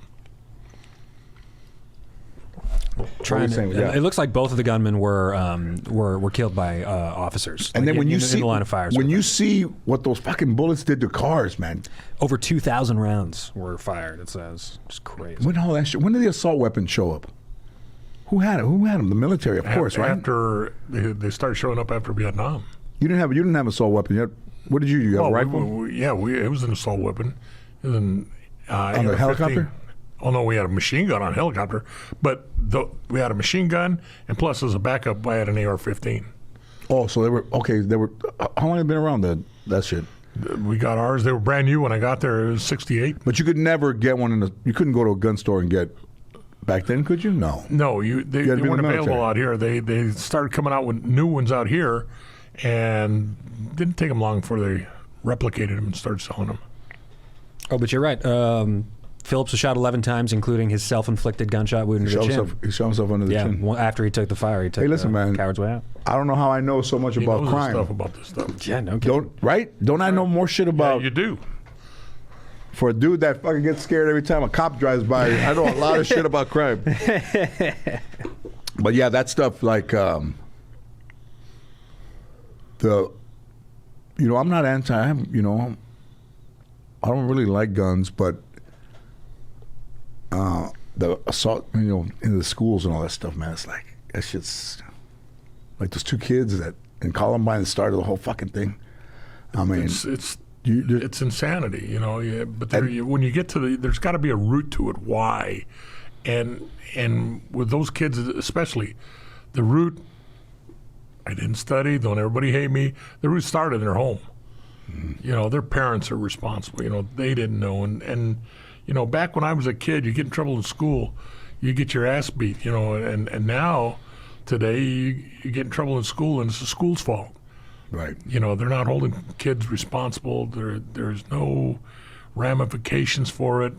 It looks like both of the gunmen were killed by officers. And then when you see in the line of fire, when you see what those fucking bullets did to cars, man, over 2,000 rounds were fired. It says it's crazy. When did the assault weapons show up? Who had it? Who had them? The military, of course, right? After they started showing up after Vietnam. You didn't have assault weapon yet. What did you? You got a rifle? It was an assault weapon. It was an on the helicopter. Oh no, we had a machine gun on a helicopter, but we had a machine gun, and plus as a backup, I had an AR-15. Oh, so they were okay. They were. How long have they been around that shit? We got ours. They were brand new when I got there. It was '68. But you could never get one you couldn't go to a gun store and get. Back then, could you? No. No, they weren't available out here. They started coming out with new ones out here, and didn't take them long before they replicated them and started selling them. Oh, but you're right. Phillips was shot 11 times, including his self-inflicted gunshot wound to the chin. He shot himself under the chin. Yeah, after he took the fire, he took man, coward's way out. I don't know how I know so much about crime. Stuff about this stuff. Yeah, no kidding. Don't I know more shit about? Yeah, you do. For a dude that fucking gets scared every time a cop drives by, I know a lot of shit about crime. But yeah, that stuff like I'm not anti. I don't really like guns, but the assault, in the schools and all that stuff, man, it's like that shit's like those two kids that in Columbine started the whole fucking thing. I mean, it's insanity, But when you get to there's got to be a root to it. Why? And with those kids especially, the root. I didn't study. Don't everybody hate me? The root started in their home. Mm-hmm. Their parents are responsible. They didn't know. And back when I was a kid, you get in trouble in school, you get your ass beat. And now, today, you get in trouble in school, and it's the school's fault. Right. They're not holding kids responsible. There's no ramifications for it.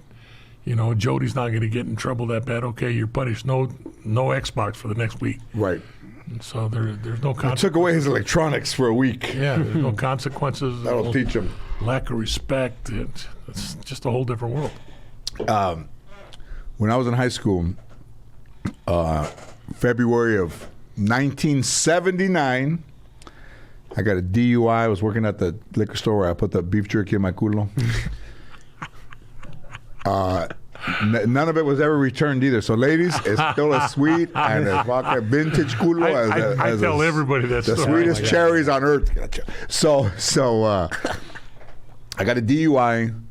Jody's not going to get in trouble that bad. Okay, you're punished. No Xbox for the next week. Right. And so there's no consequences. Took away his electronics for a week. Yeah, there's no consequences. That'll teach him. Lack of respect. It's just a whole different world. When I was in high school, February of 1979, I got a DUI. I was working at the liquor store where I put the beef jerky in my culo. None of it was ever returned either. So, ladies, it's still as sweet and a fucking vintage culo I tell everybody that the sweetest cherries on earth. So I got a DUI.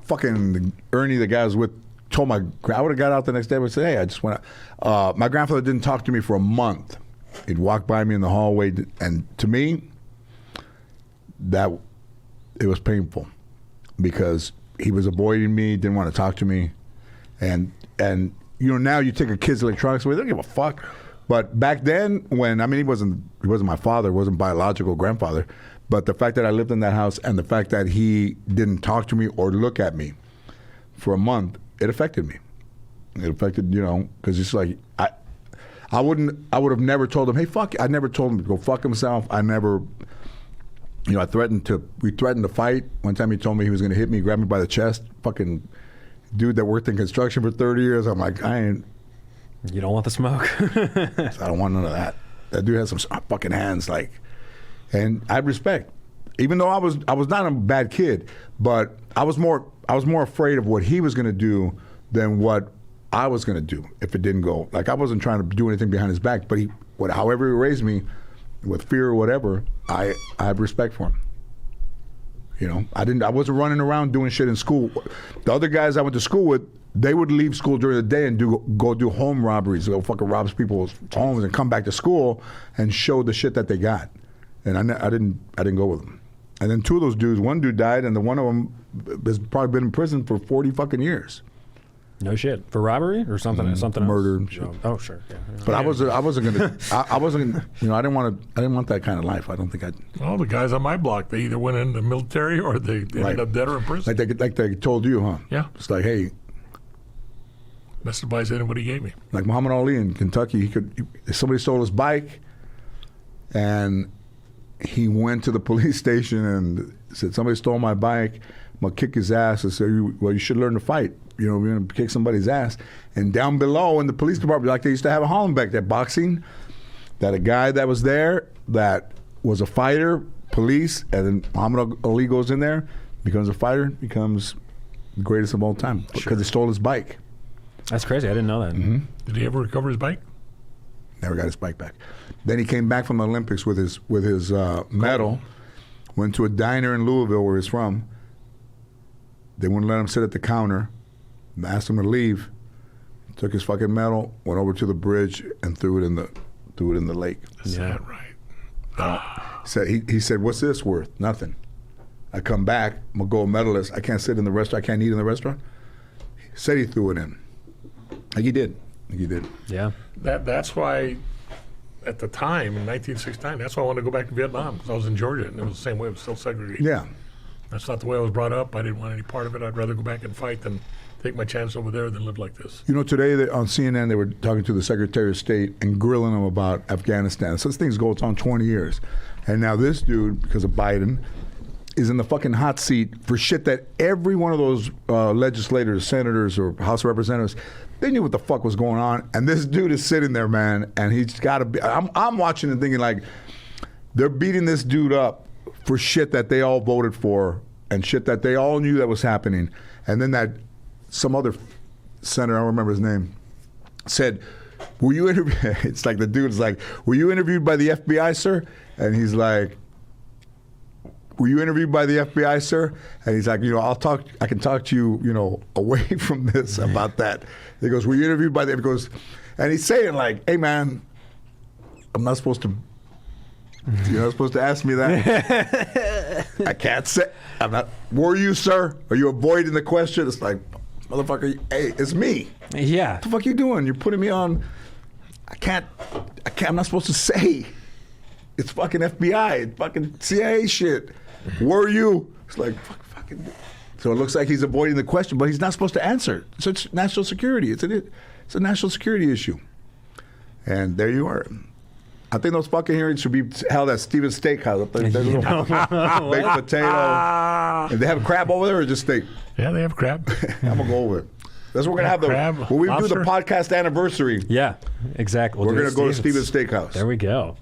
Fucking Ernie, the guy I was with, told I would have got out the next day and said, hey, I just went out. My grandfather didn't talk to me for a month. He'd walk by me in the hallway, and to me, it was painful because he was avoiding me, didn't want to talk to me, and now you take a kid's electronics away, they don't give a fuck. But back then, he wasn't my father, wasn't biological grandfather, but the fact that I lived in that house and the fact that he didn't talk to me or look at me for a month, it affected me. It affected, because it's like I would have never told him, hey, fuck. I never told him to go fuck himself. I never, we threatened to fight. One time he told me he was going to hit me, grab me by the chest. Fucking dude that worked in construction for 30 years. I'm like, you don't want the smoke. I don't want none of that. That dude has some fucking hands, and I had respect. Even though I was not a bad kid, but I was more afraid of what he was going to do than what I was going to do if it didn't go. Like, I wasn't trying to do anything behind his back, but however he raised me, with fear or whatever, I have respect for him. I wasn't running around doing shit in school. The other guys I went to school with, they would leave school during the day and go do home robberies, go fucking rob people's homes and come back to school and show the shit that they got. And I didn't go with them. And then two of those dudes, one dude died, and the one of them has probably been in prison for 40 fucking years. No shit. For robbery or something? Something murder else? and shit. Oh, sure. Yeah. But I wasn't gonna. I wasn't gonna. I didn't want that kind of life. I don't think I'd. All the guys on my block, they either went in the military or they ended up dead or in prison. Like they told you, huh? Yeah. It's like, hey, Best advice anybody gave me. like Muhammad Ali in Kentucky, somebody stole his bike, and he went to the police station and said, somebody stole my bike. I'm gonna kick his ass. I said, well, you should learn to fight. We're gonna kick somebody's ass. And down below in the police department, like they used to have a Hollenbeck, that boxing, that a guy that was there that was a fighter, police, and then Muhammad Ali goes in there, becomes a fighter, becomes the greatest of all time because he stole his bike. That's crazy. I didn't know that. Mm-hmm. Did he ever recover his bike? Never got his bike back. Then he came back from the Olympics with his medal, went to a diner in Louisville where he's from. They wouldn't let him sit at the counter, asked him to leave, took his fucking medal, went over to the bridge and threw it in the lake. Is that right? He said, what's this worth? Nothing. I come back, I'm a gold medalist, I can't sit in the restaurant, I can't eat in the restaurant. He said he threw it in. Like he did. Yeah. That's why, at the time, in 1969, that's why I wanted to go back to Vietnam, because I was in Georgia, and it was the same way. It was still segregated. Yeah. That's not the way I was brought up. I didn't want any part of it. I'd rather go back and fight than take my chance over there than live like this. Today on CNN, they were talking to the Secretary of State and grilling him about Afghanistan. So this thing goes on 20 years. And now this dude, because of Biden, is in the fucking hot seat for shit that every one of those legislators, senators, or House of Representatives, they knew what the fuck was going on. And this dude is sitting there, man, and he's got to be. I'm watching and thinking, like, they're beating this dude up for shit that they all voted for and shit that they all knew that was happening. And then that some other senator, I don't remember his name, said, were you interviewed? It's like the dude's like, were you interviewed by the FBI, sir? And he's like, were you interviewed by the FBI, sir? And he's like, I can talk to you, away from this about that. He goes, were you interviewed by the, he goes, and he's saying like, hey man, I'm not supposed to, you're not supposed to ask me that. I can't say, I'm not, were you, sir? Are you avoiding the question? It's like, motherfucker, hey, it's me. Yeah. What the fuck are you doing? You're putting me on, I'm not supposed to say. It's fucking FBI, it's fucking CIA shit. Were you? It's like, fucking. So it looks like he's avoiding the question, but he's not supposed to answer. So it's national security. It's a national security issue. And there you are. I think those fucking hearings should be held at Stephen's Steakhouse. There's a little baked potato. And they have crab over there or just steak? Yeah, they have crab. I'm going to go over it. That's what we're going to have. Crab, When we lobster. do the podcast anniversary, Yeah, exactly. we're going to go to Stephen's Steakhouse. There we go.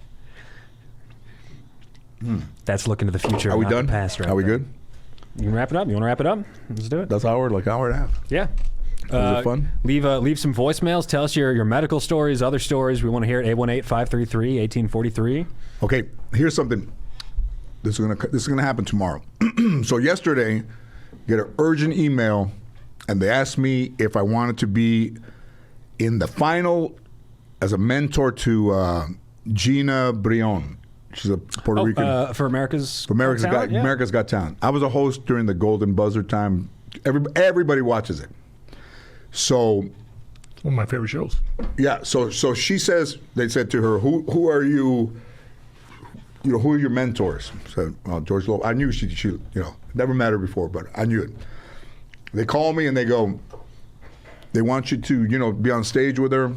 That's looking to the future. Are we not done? The past right Are we there. good? You can wrap it up. You want to wrap it up? Let's do it. That's hour and a half. Yeah. Was it fun? Leave some voicemails. Tell us your medical stories, other stories. We want to hear it. 818-533-1843. Okay, here's something. This is gonna happen tomorrow. So yesterday, get an urgent email, and they asked me if I wanted to be in the final as a mentor to Gina Brion. She's a Puerto Rican. For America's America's Talent? Got America's Got Talent. I was a host during the Golden Buzzer time. Everybody watches it. So It's one of my favorite shows. yeah, so she says, they said to her, who are you, who are your mentors? So George Lopez. I knew she never met her before, but I knew it. They call me and they go, they want you to, be on stage with her.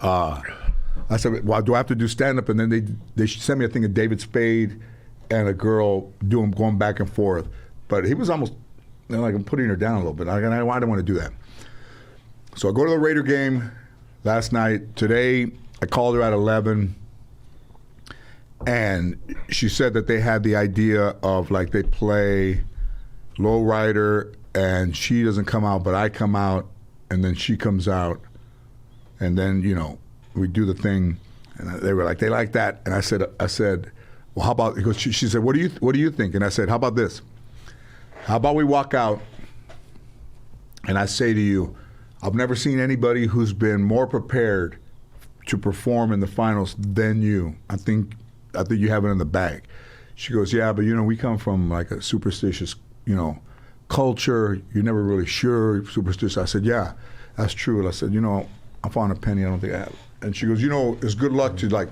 I said, well, do I have to do stand-up? And then they sent me a thing of David Spade and a girl going back and forth. But he was almost, like I'm putting her down a little bit. I didn't want to do that. So I go to the Raider game last night. Today, I called her at 11, and she said that they had the idea of, like, they play Lowrider, and she doesn't come out, but I come out, and then she comes out, and then, we do the thing, and they were like, they like that. And I said, well, how about, because she said, what do you think? And I said, how about this? How about we walk out, and I say to you, I've never seen anybody who's been more prepared to perform in the finals than you. I think you have it in the bag. She goes, yeah, but we come from like a superstitious, culture, you're never really sure, you're superstitious. I said, yeah, that's true. And I said, I found a penny, I don't think I have it. And she goes, it's good luck to like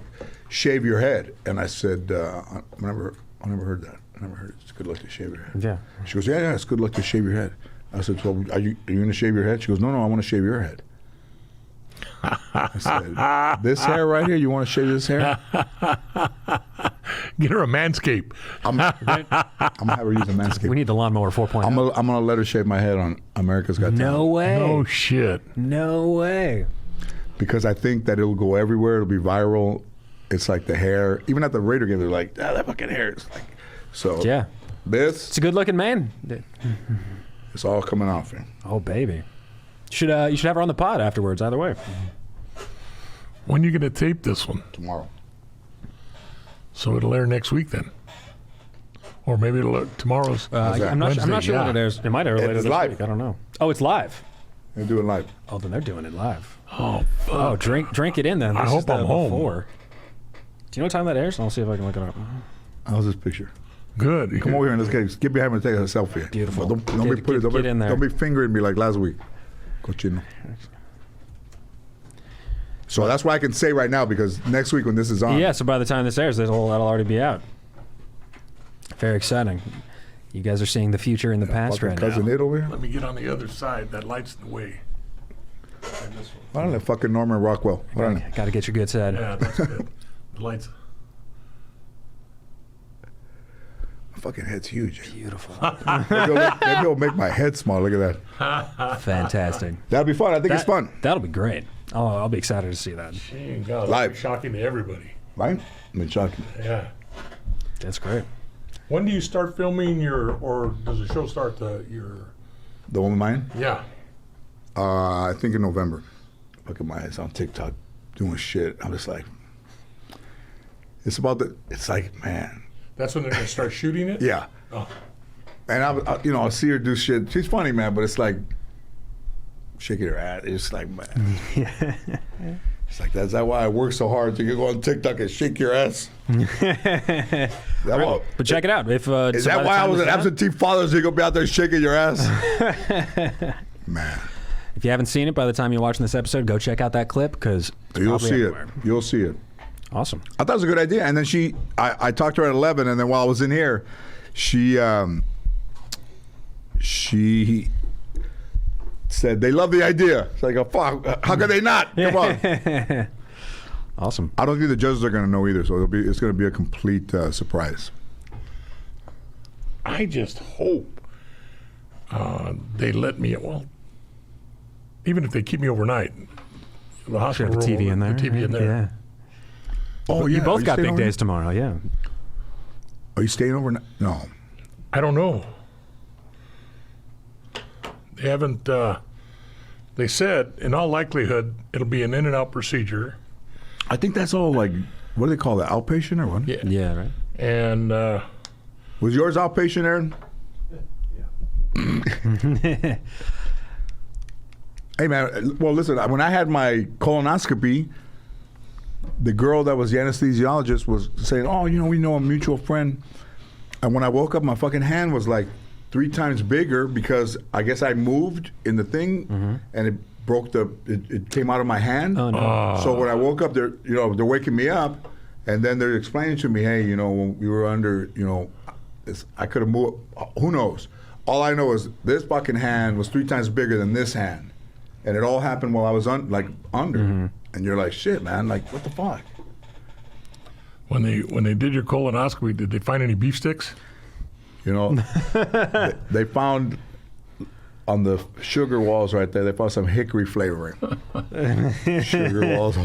shave your head. And I said, I never heard that. I never heard it's good luck to shave your head. Yeah. She goes, yeah, it's good luck to shave your head. I said, well, are you going to shave your head? She goes, no, I want to shave your head. I said, this hair right here, you want to shave this hair? Get her a manscape. I'm going to have her use a manscape. We need the lawnmower 4.0. I'm going to let her shave my head on America's Got Talent. No way. Oh, shit. No way. Because I think that it'll go everywhere. It'll be viral. It's like the hair. Even at the Raider game, they're like, that fucking hair is like. So, Yeah. This, It's a good looking man. it's all coming off, man. Oh, baby. You should have her on the pod afterwards, either way. When are you going to tape this one? Tomorrow. So it'll air next week then? Or maybe it'll air tomorrow's. I'm not Wednesday, sure when yeah. it airs. It might air later It's this live. week. I don't know. Oh, it's live. They're doing live. Oh, then they're doing it live. Oh, fuck. Oh, drink it in then. I This is hope the I'm home. before. Do you know what time that airs? I'll see if I can look it up. How's this picture? Good. Come over here and let's get behind me and take a selfie. Beautiful. But don't be putting, Get in there. don't be fingering me like last week. Cochino. So that's why I can say right now, because next week when this is on, Yeah, so by the time this airs, that'll already be out. Very exciting. You guys are seeing the future in the past fucking right cousin now. Ed over here. Let me get on the other side. That light's in the way. Why don't let fucking Norman Rockwell? Why don't Got to get your good side. Yeah, that's good. The lights. my fucking head's huge. Beautiful. Maybe it'll make my head small. Look at that. Fantastic. That'll be fun. I think it's fun. That'll be great. Oh, I'll be excited to see that. Dang, God, Live. that's shocking to everybody. Right? I mean, shocking. Yeah. That's great. When do you start filming or does the show start your? The one with mine? Yeah. I think in November. Look at my eyes on TikTok doing shit. I'm just like, it's like, man. That's when they're gonna start shooting it. Yeah. Oh. And I'll see her do shit. She's funny, man, but it's like shaking her ass. It's like, man. It's like, that's that why I work so hard to go on TikTok and shake your ass? But check it out. If Is that why I was an absentee father, so you go be out there shaking your ass? Man. If you haven't seen it by the time you're watching this episode, go check out that clip because You'll see it. You'll see it. Awesome. I thought it was a good idea. And then I talked to her at 11, and then while I was in here, she said they love the idea. It's like, oh, fuck, how could they not? Come on. Awesome. I don't think the judges are going to know either, so it's going to be a complete surprise. I just hope they let me. Well, even if they keep me overnight, the Sure, hospital the TV room, in there. The TV in there. Yeah. Oh, You yeah. both Are got staying big over? days tomorrow. Yeah. Are you staying overnight? No. I don't know. They haven't. They said, in all likelihood, it'll be an in and out procedure. I think that's all like, what do they call that, outpatient or what? Yeah. Yeah. Right. And Was yours outpatient, Aaron? Yeah. Hey, man, well, listen, when I had my colonoscopy, the girl that was the anesthesiologist was saying, oh, we know a mutual friend. And when I woke up, my fucking hand was like 3 times bigger because I guess I moved in the thing and it broke it came out of my hand. Oh, no. So when I woke up, they're waking me up and then they're explaining to me, hey, when we were under, I could have moved, who knows? All I know is this fucking hand was 3 times bigger than this hand. And it all happened while I was under. And you're like, shit, man, like, what the fuck? when they did your colonoscopy, did they find any beef sticks? They found on the sugar walls right there, they found some hickory flavoring. Sugar walls.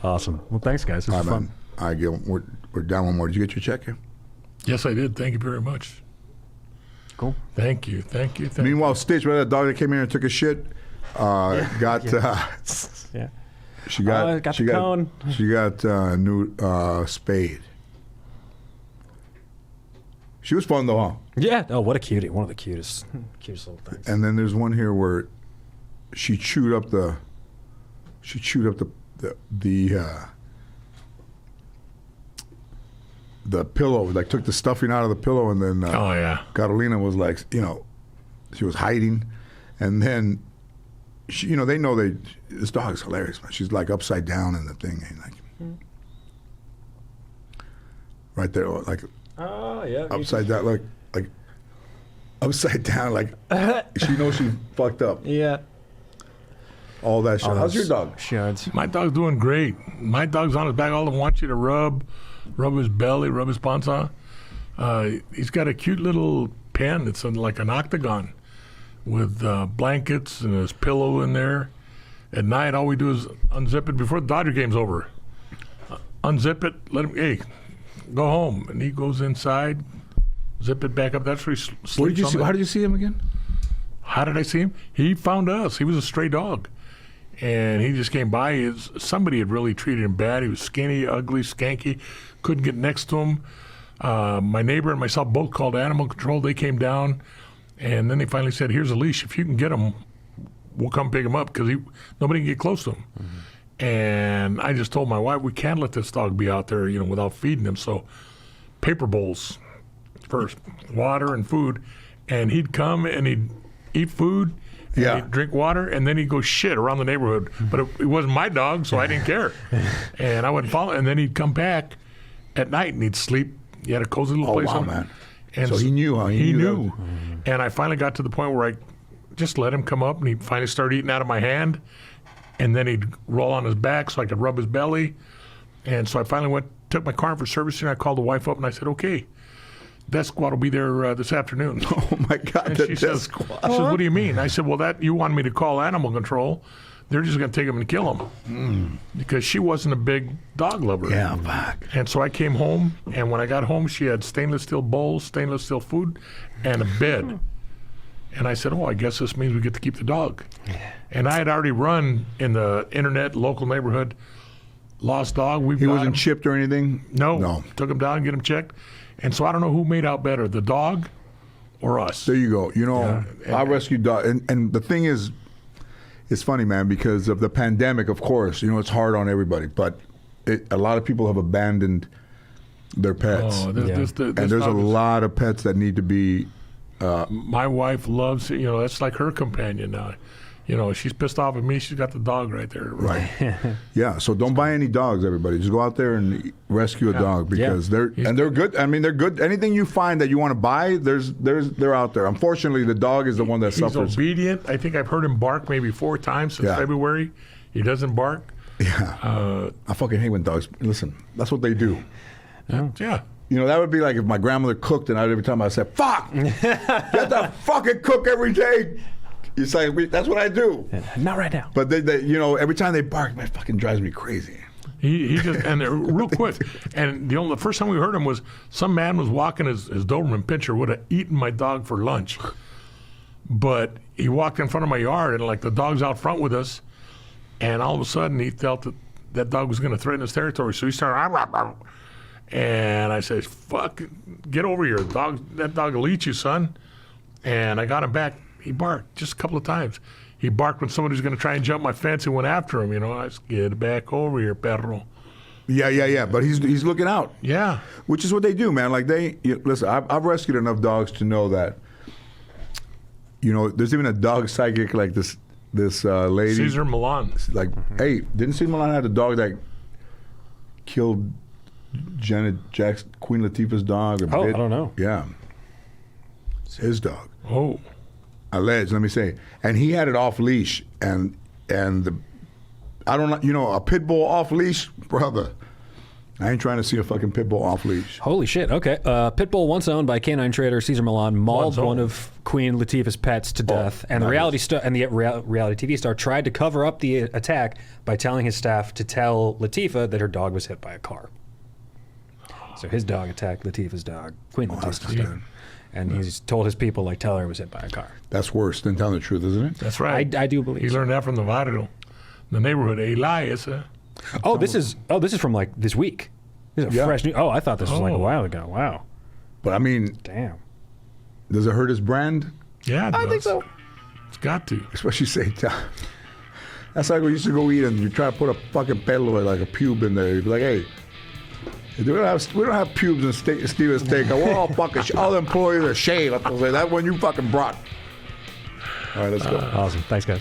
Awesome. Well, thanks, guys. This All was right, fun. man. All right, Gil, we're down one more. Did you get your check here? Yes, I did. Thank you very much. Cool. Thank you. Meanwhile, Stitch, remember that dog that came in and took a shit? Got Yeah. she got got she the got cone. she got a new spade. She was fun though, huh? Yeah. Oh, what a cutie. One of the cutest little things. And then there's one here where she chewed up the the pillow, like took the stuffing out of the pillow, and then Oh, yeah. Carolina was like, she was hiding, and then she, they know this dog's hilarious, man. She's like upside down in the thing, and like right there, like Oh, yeah. upside down, like upside down, like she knows she fucked up. Yeah. All that shit. How's your dog? Shards. My dog's doing great. My dog's on his back. All of them want you to rub his belly, rub his panza. He's got a cute little pen. It's like an octagon with blankets and his pillow in there. At night, all we do is unzip it before the Dodger game's over. Unzip it, let him, hey, go home. And he goes inside, zip it back up. That's where he sleeps. Where did you see? How did you see him again? How did I see him? He found us. He was a stray dog. And he just came by. Somebody had really treated him bad. He was skinny, ugly, skanky. Couldn't get next to him. My neighbor and myself both called animal control. They came down. And then they finally said, here's a leash. If you can get him, we'll come pick him up because nobody can get close to him. Mm-hmm. And I just told my wife, we can't let this dog be out there, without feeding him. So paper bowls first, water and food. And he'd come and he'd eat food. And he'd drink water, and then he'd go shit around the neighborhood. But it wasn't my dog, so I didn't care. And I wouldn't follow. And then he'd come back at night, and he'd sleep. He had a cozy little place. Oh, wow, man. And so he knew, huh? He knew. And I finally got to the point where I just let him come up, and he'd finally start eating out of my hand. And then he'd roll on his back so I could rub his belly. And so I finally took my car in for servicing. I called the wife up, and I said, okay, Death Squad will be there this afternoon. Oh, my God, and the she Death says, Squad. I said, what do you mean? I said, well, you wanted me to call animal control. They're just going to take him and kill him. Because she wasn't a big dog lover. Yeah, fuck. And so I came home, and when I got home, she had stainless steel bowls, stainless steel food, and a bed. And I said, I guess this means we get to keep the dog. And I had already run in the internet, local neighborhood, lost dog. He wasn't chipped or anything? No. Took him down, get him checked. And so I don't know who made out better, the dog or us. There you go. I rescued dog. And the thing is, it's funny, man, because of the pandemic, of course, it's hard on everybody. But a lot of people have abandoned their pets. Oh, there's a lot of pets that need to be... my wife loves, that's like her companion now. She's pissed off at me. She's got the dog right there. Right. Yeah. So don't buy any dogs, everybody. Just go out there and rescue a dog because they're good. I mean, they're good. Anything you find that you want to buy, they're out there. Unfortunately, the dog is the one that suffers. He's obedient. I think I've heard him bark maybe 4 times since February. He doesn't bark. Yeah. I fucking hate when dogs. Listen, that's what they do. Yeah. That would be like if my grandmother cooked and every time I said, "Fuck, you have to fucking cook every day." It's like that's what I do. Not right now. But they every time they bark, man, it fucking drives me crazy. He just and they're real quick. And the first time we heard him was some man was walking his Doberman Pinscher would have eaten my dog for lunch, but he walked in front of my yard and like the dog's out front with us, and all of a sudden he felt that dog was going to threaten his territory, so he started. And I said, "Fuck, get over here, dog! That dog will eat you, son." And I got him back. He barked just a couple of times. He barked when somebody was going to try and jump my fence and went after him. I said, "Get back over here, perro." Yeah. But he's looking out. Yeah. Which is what they do, man. Like listen. I've rescued enough dogs to know that. There's even a dog psychic like this lady. Cesar Millan. Like, hey, didn't Cesar Millan have a dog that killed Janet Jackson, Queen Latifah's dog? I don't know. Yeah. It's his dog. Oh. Alleged, let me say. And he had it off leash. And I don't know, a pit bull off leash, brother. I ain't trying to see a fucking pit bull off leash. Holy shit. Okay. Pit bull once owned by canine trader Cesar Millan mauled one of Queen Latifah's pets to death. And the reality TV star tried to cover up the attack by telling his staff to tell Latifah that her dog was hit by a car. So his dog attacked Latifah's dog, Queen Latifah's dog. And he's told his people, tell her it was hit by a car. That's worse than telling the truth, isn't it? That's right. I do believe he learned that from the barrio, the neighborhood. This is from this week. This is a fresh news. I thought this was a while ago. Wow. But I mean, damn. Does it hurt his brand? Yeah, it does. I think so. It's got to. Especially that's like we used to go eat and you try to put a fucking pelo or like a pube in there. You'd be like, hey, We don't have pubes in Steven's Steak. We're all fucking. All the employees are shaved. That one you fucking brought. All right, let's go. Awesome. Thanks, guys.